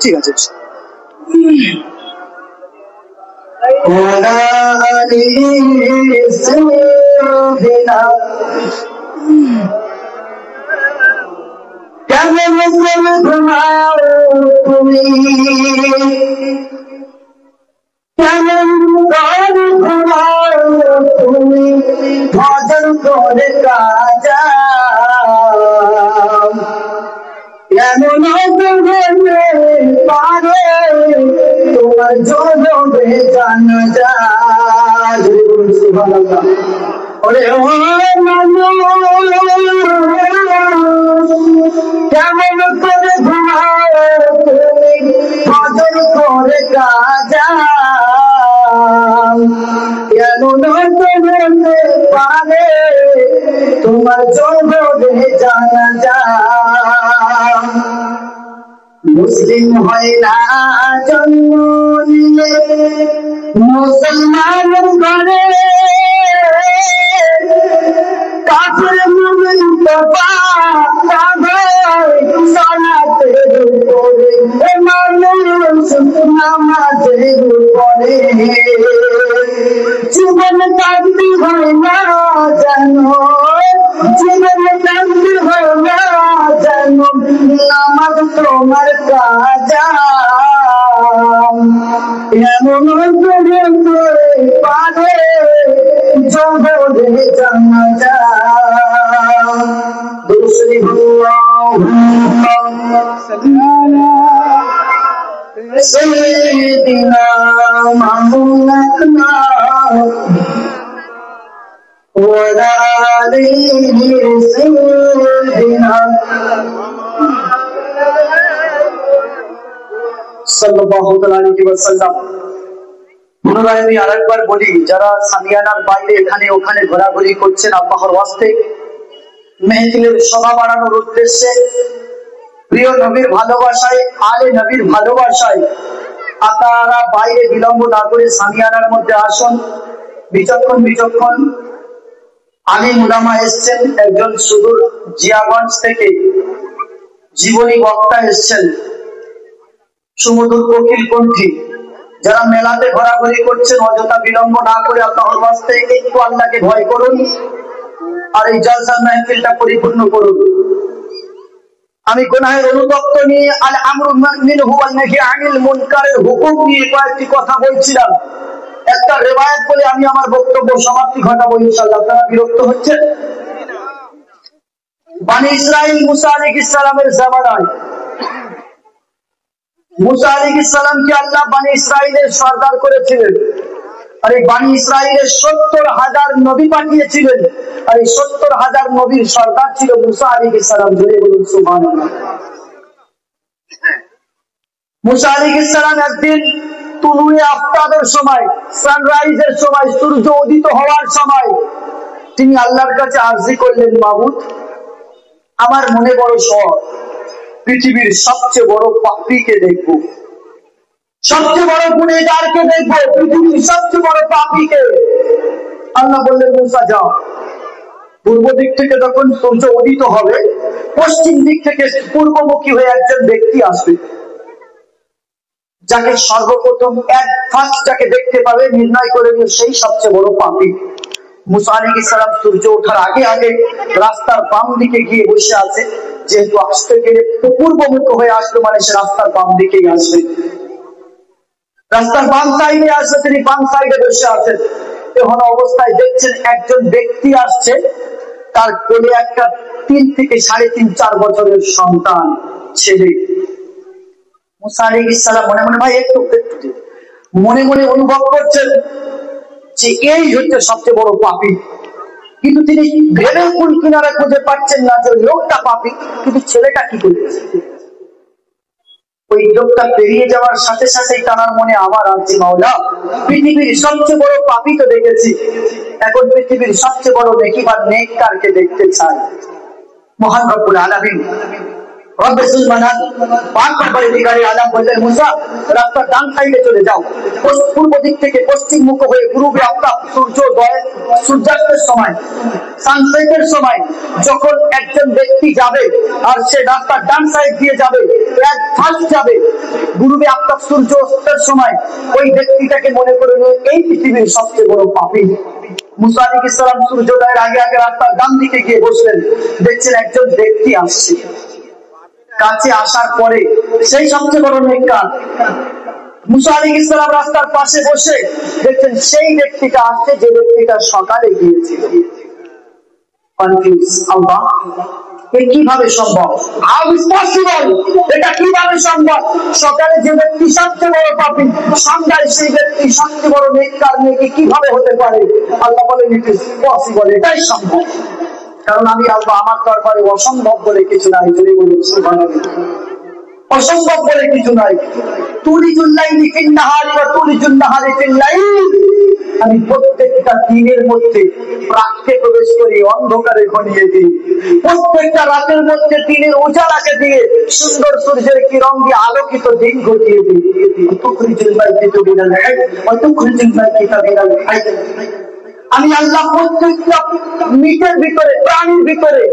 ঠিক আছে। কেমন ঘুমাও তুমি, কেমন ঘুমাও তুমি, ভজন করে কাজা এমন পারে তোমার জনবে জানা যায়। ওরে ও কেমন করে ঘুমাও তুমি, ভজন করে কাজা এমন পারে তোমার জনবে জানা যায়। মুসলিম হয় না জন্ম নিলে মুসলমান করে, কাফের মুমিন তো সালাতের উপরে মানুষ নামাজের উপরে। জীবন কান্দি হয় না জানো, জীবন কান্দি হয় না জানো, নামাজ তোমার কাজা এমন করে পারে জগরে জানা যায়। দূসরি سيدنا مولانا وعلى آله سيدنا সাল্লাল্লাহু আলাইহি ওয়াসাল্লাম। পুনরায় আমি আরেকবার বলি, যারা সামিয়ানার বাইরে এখানে ওখানে ঘোরাঘুরি করছেন, আল্লাহর ওয়াস্তে মেহফিলের শোভা বাড়ানোর উদ্দেশ্যে, প্রিয় নবীর ভালোবাসায়, আলে নবীর ভালোবাসায় আপনারা বাইরে বিলম্ব না করে সামিয়ানার মধ্যে আসুন। বিচক্ষণ বিচক্ষণ আলিম উলামা এসছেন, একজন সুদূর জিয়াগঞ্জ থেকে জীবনী বক্তা এসছেন, সুমধুর কোকিল কণ্ঠী। যারা মেলাতে ঘোরাঘুরি করছেন, অযথা বিলম্ব না করে আল্লাহর ওয়াস্তে একটু আল্লাহকে ভয় করুন আর এই জলসার মাহফিলটা পরিপূর্ণ করুন। আমি গুনাহের অনুতপ্ত নিয়ে আল আমরু মিনহু ওয়ান নাহি আনিল মুনকারের হুকুম নিয়ে কয়েকটি কথা বলছিলাম। একটা রিওয়ায়াত বলে আমি আমার বক্তব্য সমাপ্তি ঘটাবো ইনশাআল্লাহ। আপনারা বিরক্ত হচ্ছেন? বনি ইসরাইল মুসা আলাইহিস সালামের জামানায়, মুসা আলাইহিস সালামকে আল্লাহ বনি ইসরাইলের সরদার করেছিলেন, আর এই বনি ইসরাইলের 70,000 নবী পাঠিয়েছিলেন, আর এই 70,000 নবীর সরদার ছিল মুসা আলাইহিস সালাম। জোরে বলুন সুবহানাল্লাহ। মুসা আলাইহিস সালাম একদিন তুলুয়ে আফতাবের সময়, সানরাইজের সময়, সূর্য উদিত হওয়ার সময় তিনি আল্লাহর কাছে আরজি করলেন, মাবুদ আমার মনে বড় শখ, পৃথিবীর সবচেয়ে বড় পাখিকে দেখব। সবচেয়ে বড় গুণেগারকে দেখবো, পৃথিবীর সবচেয়ে বড় পাপীকে। আল্লাহ বললেন মুসা যাও, পূর্ব দিক থেকে যখন সূর্য উদিত হবে, পশ্চিম দিক থেকে পূর্বমুখী হয়ে একজন ব্যক্তি আসবে, যাকে সর্বপ্রথম ফার্স্ট যাকে দেখতে পাবে নির্ণয় করে নিয়ে সেই সবচেয়ে বড় পাপী। মুসা আলাইহিস সালাম সূর্য ওঠার আগে আগে রাস্তার বাম দিকে গিয়ে বসে আছে, যেহেতু আসতে গেলে পূর্বমুখী হয়ে আসলো মানে সে রাস্তার বাম দিকেই আসবে। রাস্তার বাম সাইডে আসলে তিনি বাম সাইডে বসে আছেন। এখন অবস্থায় দেখছেন একজন ব্যক্তি আসছে, তার কোলে একটা 3 থেকে 3.5-4 বছরের সন্তান, ছেলে। মুসা আলাইহিস সালাম মনে মনে ভাই একটু মনে মনে অনুভব করছেন যে এই হচ্ছে সবচেয়ে বড় পাপী, কিন্তু তিনি ভেবে কোন কিনারা খুঁজে পাচ্ছেন না যে লোকটা পাপী, কিন্তু ছেলেটা কি করেছে। ওই লোকটা পেরিয়ে যাওয়ার সাথে সাথেই তার মনে আবার আসছে, মাওলা পৃথিবীর সবচেয়ে বড় পাপী তো দেখেছি, এখন পৃথিবীর সবচেয়ে বড় নেকিবান নেককারকে দেখতে চাই। মহান রব্বুল আলামিন রব্বুল মানান পাক পরিধিকারী আলাম বললেন মুসা রাস্তার ডান সাইডে চলে যাও, পূর্ব দিক থেকে পশ্চিম মুখ হয়ে পূর্বে আফতাব সূর্যাস্তের সময় সানসেটের সময় যখন একজন ব্যক্তি যাবে আর সে রাস্তার ডান সাইড দিয়ে যাবে, এক ফার্স্ট যাবে পূর্বে আফতাব সূর্য অস্তের সময়, ওই ব্যক্তিটাকে মনে করে নিয়ে এই পৃথিবীর সবচেয়ে বড় পাপী। মুসা আলাইহিস সালাম সূর্যোদয়ের আগে আগে রাস্তার ডান দিকে গিয়ে বসলেন, দেখছেন একজন ব্যক্তি আসছে। কাছে আসার পরে সেই সবচেয়ে বড় নেককার মুসা আলাইহিস সালাম রাস্তার পাশে বসে দেখছেন সেই ব্যক্তিটা আসছে যে ব্যক্তিটা সকালে গিয়েছিল। কনফিউজ, আল্লাহ কিভাবে সম্ভব, হাউ ইজ পসিবল, এটা কিভাবে সম্ভব? সকালে যে ব্যক্তি সবচেয়ে বড় পাপী, সন্ধ্যায় সেই ব্যক্তি সবচেয়ে বড় নেককার নেকি কিভাবে হতে পারে? আল্লাহ বলেন ইট ইজ পসিবল, এটাই সম্ভব, কারণ আমি আল্লাহ আমার দরবারে অসম্ভব বলে কিছু নাই। যদি বলি সুবহানাল্লাহ, অসম্ভব বলে কিছু নাই। তুলিজুল লাইলি ফিন নাহারি ওয়া তুলিজুল নাহারি ফিল লাইল, আমি প্রত্যেকটা দিনের মধ্যে রাতকে প্রবেশ করি, অন্ধকারে ঘনিয়ে দিই, প্রত্যেকটা রাতের মধ্যে দিনের উজালাকে দিয়ে সুন্দর সূর্যের কিরণ দিয়ে আলোকিত দিন ঘটিয়ে দিই। তুখরিজুল মাইয়িতা মিনাল হাই ওয়া তুখরিজুল মাইয়িতা মিনাল হাই, আমি আল্লাহ প্রত্যেকটা মৃতের ভিতরে প্রাণীর ভিতরে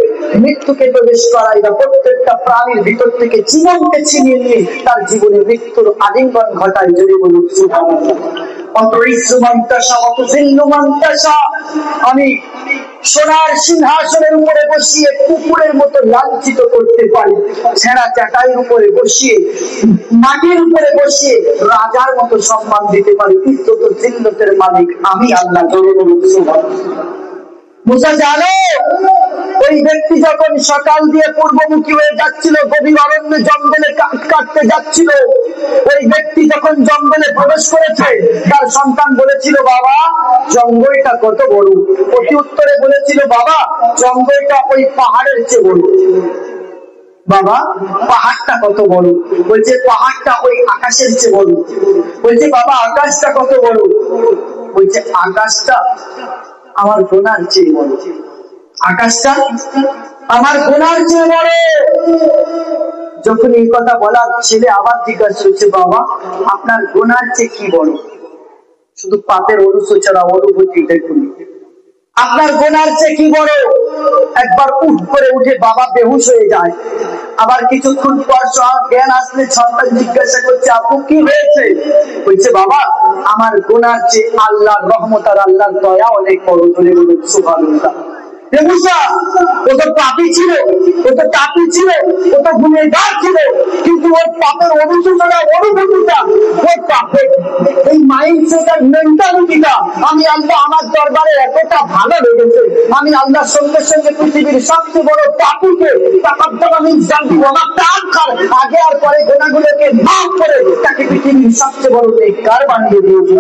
মৃত্যুকে প্রবেশ করাই না, প্রত্যেকটা প্রাণীর ভিতর থেকে জীবনকে ছিনিয়ে নিয়ে তার জীবনে মৃত্যুর আলিঙ্গন ঘটাই। যদি বলুন সুবহানাল্লাহ। আমি সোনার সিংহাসনের উপরে বসিয়ে কুকুরের মতো লাঞ্ছিত করতে পারি, ছেঁড়া চাটাইয়ের উপরে বসিয়ে মাটির উপরে বসিয়ে রাজার মতো সম্মান দিতে পারি। ইজ্জত ও জিল্লতের মালিক আমি আল্লাহ। মুসা জানো, ওই ব্যক্তি যখন সকাল দিয়ে পূর্বমুখী হয়ে যাচ্ছিল, গভীর অরণ্য জঙ্গলে কাটতে যাচ্ছিল, ওই ব্যক্তি যখন জঙ্গলে প্রবেশ করেছে, তার সন্তান বলেছিল বাবা জঙ্গলটা কত বড়, অতি উত্তরে বলেছিল বাবা জঙ্গলটা ওই পাহাড়ের চেয়ে বড়। বাবা পাহাড়টা কত বড়, বলছে পাহাড়টা ওই আকাশের চেয়ে বড়। বলছে বাবা আকাশটা কত বড়, বলছে আকাশটা আমার গোনার চেয়ে বড়, আকাশটা আমার গোনার চেয়ে বড়। যখন এই কথা বলার ছেলে আবার জিজ্ঞাসা করছে বাবা আপনার গোনার চেয়ে কি বড়? শুধু পাপের অনুশোচনা অনুভূতি দেখুন, আপনার গোনার চেয়ে কি বড়? একবার উঠ করে উঠে বাবা বেহুশ হয়ে যায়, আবার কিছুক্ষণ পর জ্ঞান আসলে সন্তান জিজ্ঞাসা করছে আপু কি হয়েছে? বলছে বাবা আমার গোনার চেয়ে আল্লাহর রহমত আর আল্লাহর দয়া অনেক বড়। চলে গেল সুবহানাল্লাহ। ও তো পাপী ছিল, ও তো পাপী ছিল, ও তো গুনাহগার ছিল, কিন্তু ওর পাপের অনুশোচনা অনুভূতিটা, ওর পাপের এই মাইন্ডসেট আর মেন্টালিটিটা আমি আল্লাহ আমার দরবারে এতটা ভালো লেগেছে, আমি আল্লাহর সঙ্গে সঙ্গে পৃথিবীর সবচেয়ে বড় পাপীকে আমি জানি আমার তার আগে আর পরে গোনাগুলোকে মাফ করে তাকে পৃথিবীর সবচেয়ে বড় নেককার বানিয়ে দিয়েছে।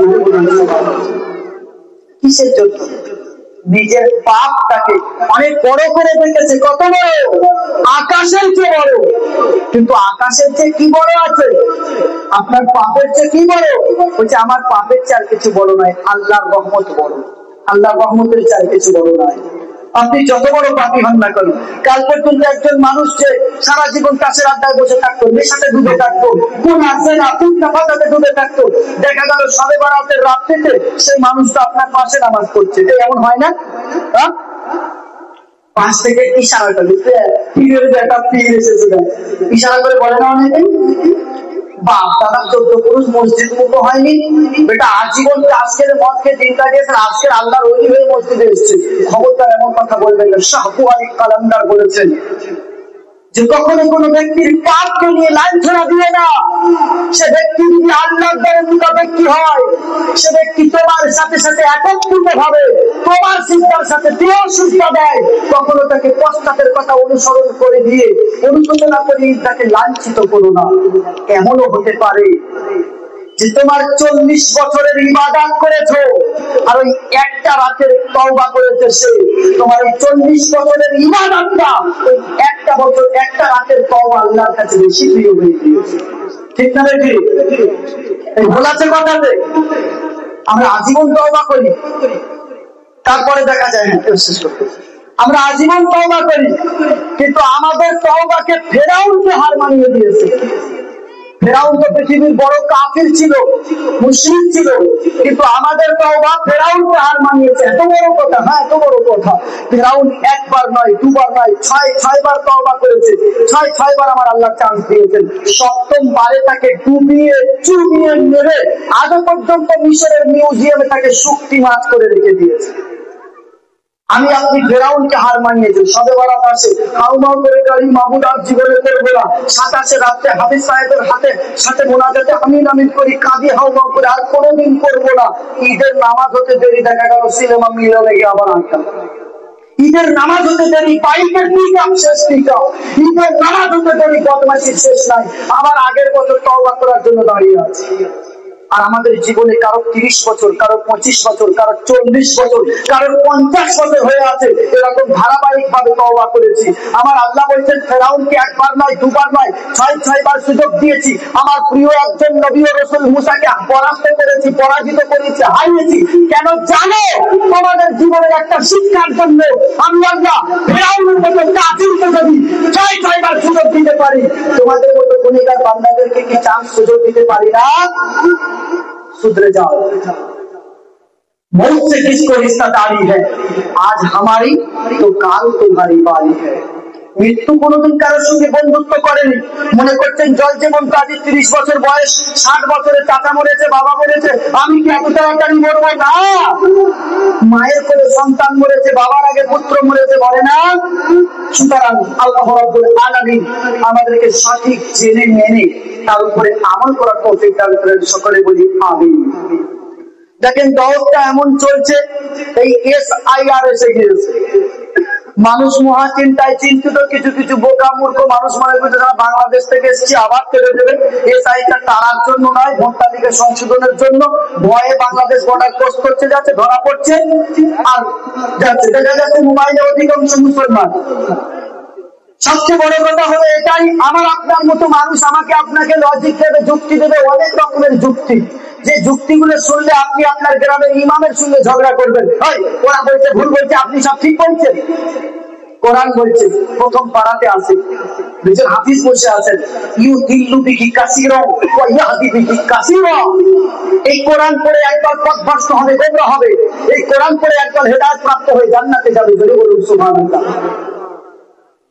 কিসের জন্য? নিজের পাপটাকে অনেক বড় করে দেখেছে। কত বড়? আকাশের চেয়ে বড়। কিন্তু আকাশের চেয়ে কি বড় আছে? আপনার পাপের চেয়ে কি বড়? বলছে আমার পাপের চেয়ে আর কিছু বড় নয়, আল্লাহর রহমত বড়, আল্লাহর রহমতের চেয়ে আর কিছু বড় নয়। আপনি যত বড় পাপী হন না কেন, কাল পর্যন্ত একজন মানুষ যে সারা জীবন তাসের আড্ডায় বসে থাকতো, নেশাতে ডুবে থাকতো, কোন আসে না ফিতনা ফাসাদে ডুবে থাকতো, দেখা গেল সবে বারাতের রাত্রিতে সেই মানুষটা আপনার পাশে নামাজ পড়ছে, এমন হয় না? পাশ থেকে ইশারা করে ইশারা করে বলে না অনেকে, বাপ দাদা 14 পুরুষ মসজিদ মুখো হয়নি, বেটা আজীবন আজকের মদকে দিন কাটিয়েছেন, আজকের আল্লাহর ওলি হয়ে মসজিদে এসছে, খবরদার এমন কথা বলবেন না। শাহু আলী কালান্দার বলেছেন যে কখনো কোনো ব্যক্তির পাপকে নিয়ে লাঞ্ছনা দিয়ে না, সে ব্যক্তি যদি আল্লাহর দ্বারা মুখাপেক্ষী হয়, সে ব্যক্তি তোমার সাথে সাথে একত্রিত ভাবে তোমার চিন্তার সাথে দেহ চিন্তা দেয়, কখনো তাকে পশ্চাতের কথা অনুসরণ করে দিয়ে অনুশোচনা করে তাকে লাঞ্ছিত করো না। এমনও হতে পারে যে তোমার 40 বছরের ইবাদত করেছো আর ওই একটা রাতের তওবা করেছে সে, তোমার এই 40 বছরের ইবাদতটা ওই একটা বছর একটা রাতের তওবা আল্লাহর কাছে বেশি প্রিয় হয়ে গিয়েছে। ঠিক না নাকি? এই বলাছে কথাতে আমরা আজীবন তওবা করি, তারপরে দেখা যায় না কেউ শেষ করতে, আমরা আজীবন তওবা করি, কিন্তু আমাদের তওবাকে ফেরাউনকে হার মানিয়ে দিয়েছে। ফেরাউন তো পৃথিবীর বড় কাফির ছিল, মুশরিক ছিল, কিন্তু আমাদের তওবা ফেরাউনকে হার মানিয়েছে। এত বড় কথা, হ্যাঁ এত বড় কথা। ফেরাউন একবার নয়, দুবার নয়, ছয় বার তওবা করেছে, ছয় বার আমার আল্লাহ চান্স দিয়েছেন। 7ম বারে তাকে ডুবিয়ে চুবিয়ে মেরে আজও পর্যন্ত মিশরের মিউজিয়ামে তাকে শুকতি মাছ করে রেখে দিয়েছে। আমি আপনি ফেরাউনকে হার মানিয়েছি। সবে বারাত আসে, হাউমাউ করে গাড়ি মাহমুদ আর জীবনে করবো না। 27 রাত্রে হাফিজ সাহেবের হাতে সাথে মোনাজাতে আমিন আমিন করি, কাঁদি হাউমাউ করে, আর কোনোদিন করবো না। ঈদের নামাজ হতে দেরি, দেখা গেল সিনেমা মিলে গিয়ে আবার আঁকা। ঈদের নামাজ হতে দেরি, বাইকের পিকআপ শেষ পিকআপ। ঈদের নামাজ হতে দেরি, বদমাশির শেষ নাই, আবার আগের বছর তওবা করার জন্য দাঁড়িয়ে আছে। আর আমাদের জীবনে কারো 30 বছর, কারো 25 বছর, কারো 40 বছর, কারো 50 বছর হয়ে আছে, এরকম ধারাবাহিক ভাবে তওবা করেছি। আমার আল্লাহ বলছেন ফেরাউনকে একবার নয়, দুবার নয়, 6 বার সুযোগ দিয়েছি। আমার প্রিয় একজন নবী ও রাসূল মুসাকে পরাস্ত করেছি, পরাজিত করেছি, হারিয়েছি। কেন জানো? তোমাদের জীবনের একটা শিক্ষার জন্য। আমি আল্লাহ ফেরাউনের মতো কাফিরকে যদি 6 বার সুযোগ দিতে পারি, তোমাদের মতো গুনাহগার বান্দাদেরকে কি চান্স সুযোগ দিতে পারি না? सुधर जाओ। मौत से किसको हिस्सादारी है? आज हमारी तो काल तुम्हारी बारी है। মৃত্যু কোনদিন কারোর সঙ্গে বন্ধুত্ব করেনি। মনে করছেন জল জীবন কাজী 30 বছর বয়স, 60 বছরে চাচা মরেছে, বাবা মরেছে, আমি কি এত তাড়াতাড়ি মরবো না? মায়ের কোলে সন্তান মরেছে, বাবার আগে পুত্র মরেছে, বলে না? সুতরাং আল্লাহ রাব্বুল আলামিন আমাদেরকে সঠিক জেনে মেনে তার উপরে আমল করার তৌফিক দান করেন। সকলে বলি আমিন। দেখেন দৌড়টা এমন চলছে, এই SIR এসে গিয়েছে। মানুষ মহা চিন্তায় চিন্তিত, কিছু কিছু বোকা মূর্খ মানুষ মনে করছে যারা বাংলাদেশ থেকে এসেছে আবার ছেড়ে দেবে। SIটা তাড়ার জন্য নয়, ভোট তালিকা সংশোধনের জন্য। ভয়ে বাংলাদেশ বর্ডার ক্রস করছে, যাচ্ছে, ধরা পড়ছে আর যাচ্ছে। দেখা যাচ্ছে মোবাইলে অধিকাংশ মুসলমান। সবচেয়ে বড় কথা হলো এটাই, আমার আপনার মতো মানুষ আমাকে আপনাকে লজিক দেবে, যুক্তি দেবে, অনেক রকমের যুক্তি, যে যুক্তিগুলো শুনলে আপনি আপনার গ্রামের ইমামের সঙ্গে ঝগড়া করবেন। ওরা বলছে ভুল বলছে, আপনি সব ঠিক বলছেন। কোরআন বলছে, প্রথম পাড়াতে আছে দুজন হাফিজ বসে আছেন, ইউদিল্লু বিহি কাসীরা ওয়া ইয়াহদি বিহি কাসীরা। এই কোরআন পড়ে একদল পথভ্রষ্ট হবে, গোমরাহ হবে। এই কোরআন পড়ে একদল হেদায়েত প্রাপ্ত হয়ে জান্নাতে যাবে। জোরে বলুন সুবহানাল্লাহ।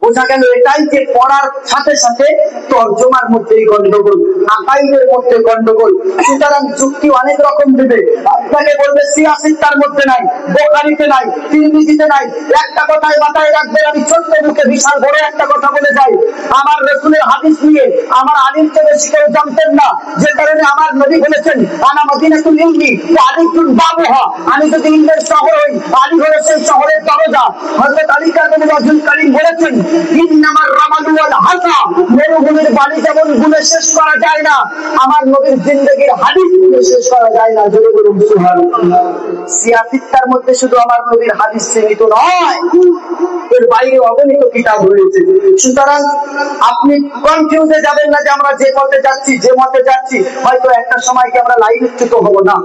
বোঝা গেল এটাই যে পড়ার সাথে সাথে তরজমার মধ্যে গন্ডগোল, আকাইদের মধ্যে গন্ডগোল। সুতরাং যুক্তি অনেক রকম দেবে, আপনাকে বলবে সিয়াসিত্তার মধ্যে নাই, বুখারীতে নাই, তিরমিজিতে নাই। একটা কথাই মাথায় রাখবেন, আমি ছোট্ট মুখে বিশাল বড় একটা কথা বলে যাই। আমার রাসূলের হাদিস নিয়ে আমার আলিম থেকে কেউ জানতেন না, যে কারণে আমার নবী বলেছেন আনা মদিনাতুল ইলমি ওয়া আলিকুল বাবুহা। আমি যদি ইলমের শহর হই, আলী হলো সেই শহরের দরজা। হযরত আলী কারীম রাজুল কারীম বলেছেন ইন্নামার রামালু ওয়াল হাসা, মরুভূমির বাণী যেমন গুণে শেষ করা যায় না, আমার নবীর জিন্দেগীর হাদিস গুণে শেষ করা যায় না। জোরে বলুন সুবহানাল্লাহ। সিয়াসিত্তার মধ্যে শুধু আমার নবীর হাদিস সীমিত নয়, এর বাইরে অগণিত কিতাব রয়েছে। সুতরাং আপনি কনফিউজে যাবেন না যে আমরা যে পথে যাচ্ছি, যে মতে যাচ্ছি, হয়তো একটা সময় কি আমরা লাইনচ্যুত হব না।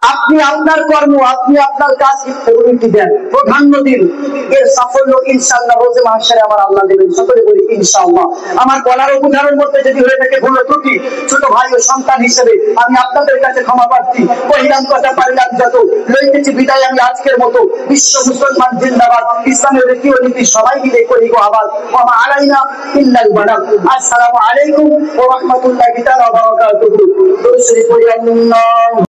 আপনি আপনার কর্ম, আপনি আপনার কাজকে পরিণতি দেন, প্রাধান্য দিন। এর সাফল্য ইনশাআল্লাহ রোজে মাহশারে আমার আল্লাহ দেবেন। সকলে বলি ইনশাআল্লাহ। আমার বলার উদাহরণ মধ্যে যদি হয়ে থাকে ভুল ত্রুটি, ছোট ভাই ও সন্তান হিসেবে আমি আপনাদের কাছে ক্ষমা প্রার্থী। কহিলাম কথা পারিলাম যত, লইতেছি বিদায় আমি আজকের মতো। বিশ্ব মুসলমান জিন্দাবাদ, ইসলামের রীতি ও নীতি সবাই মিলে করি গো আবাদ। ওয়া মা আলাইনা ইল্লাল বালাগ। আসসালামু আলাইকুম ওয়া রাহমাতুল্লাহি তাআলা ওয়া বারাকাতুহু। দরুদ শরীফ পড়ি। আল্লাহ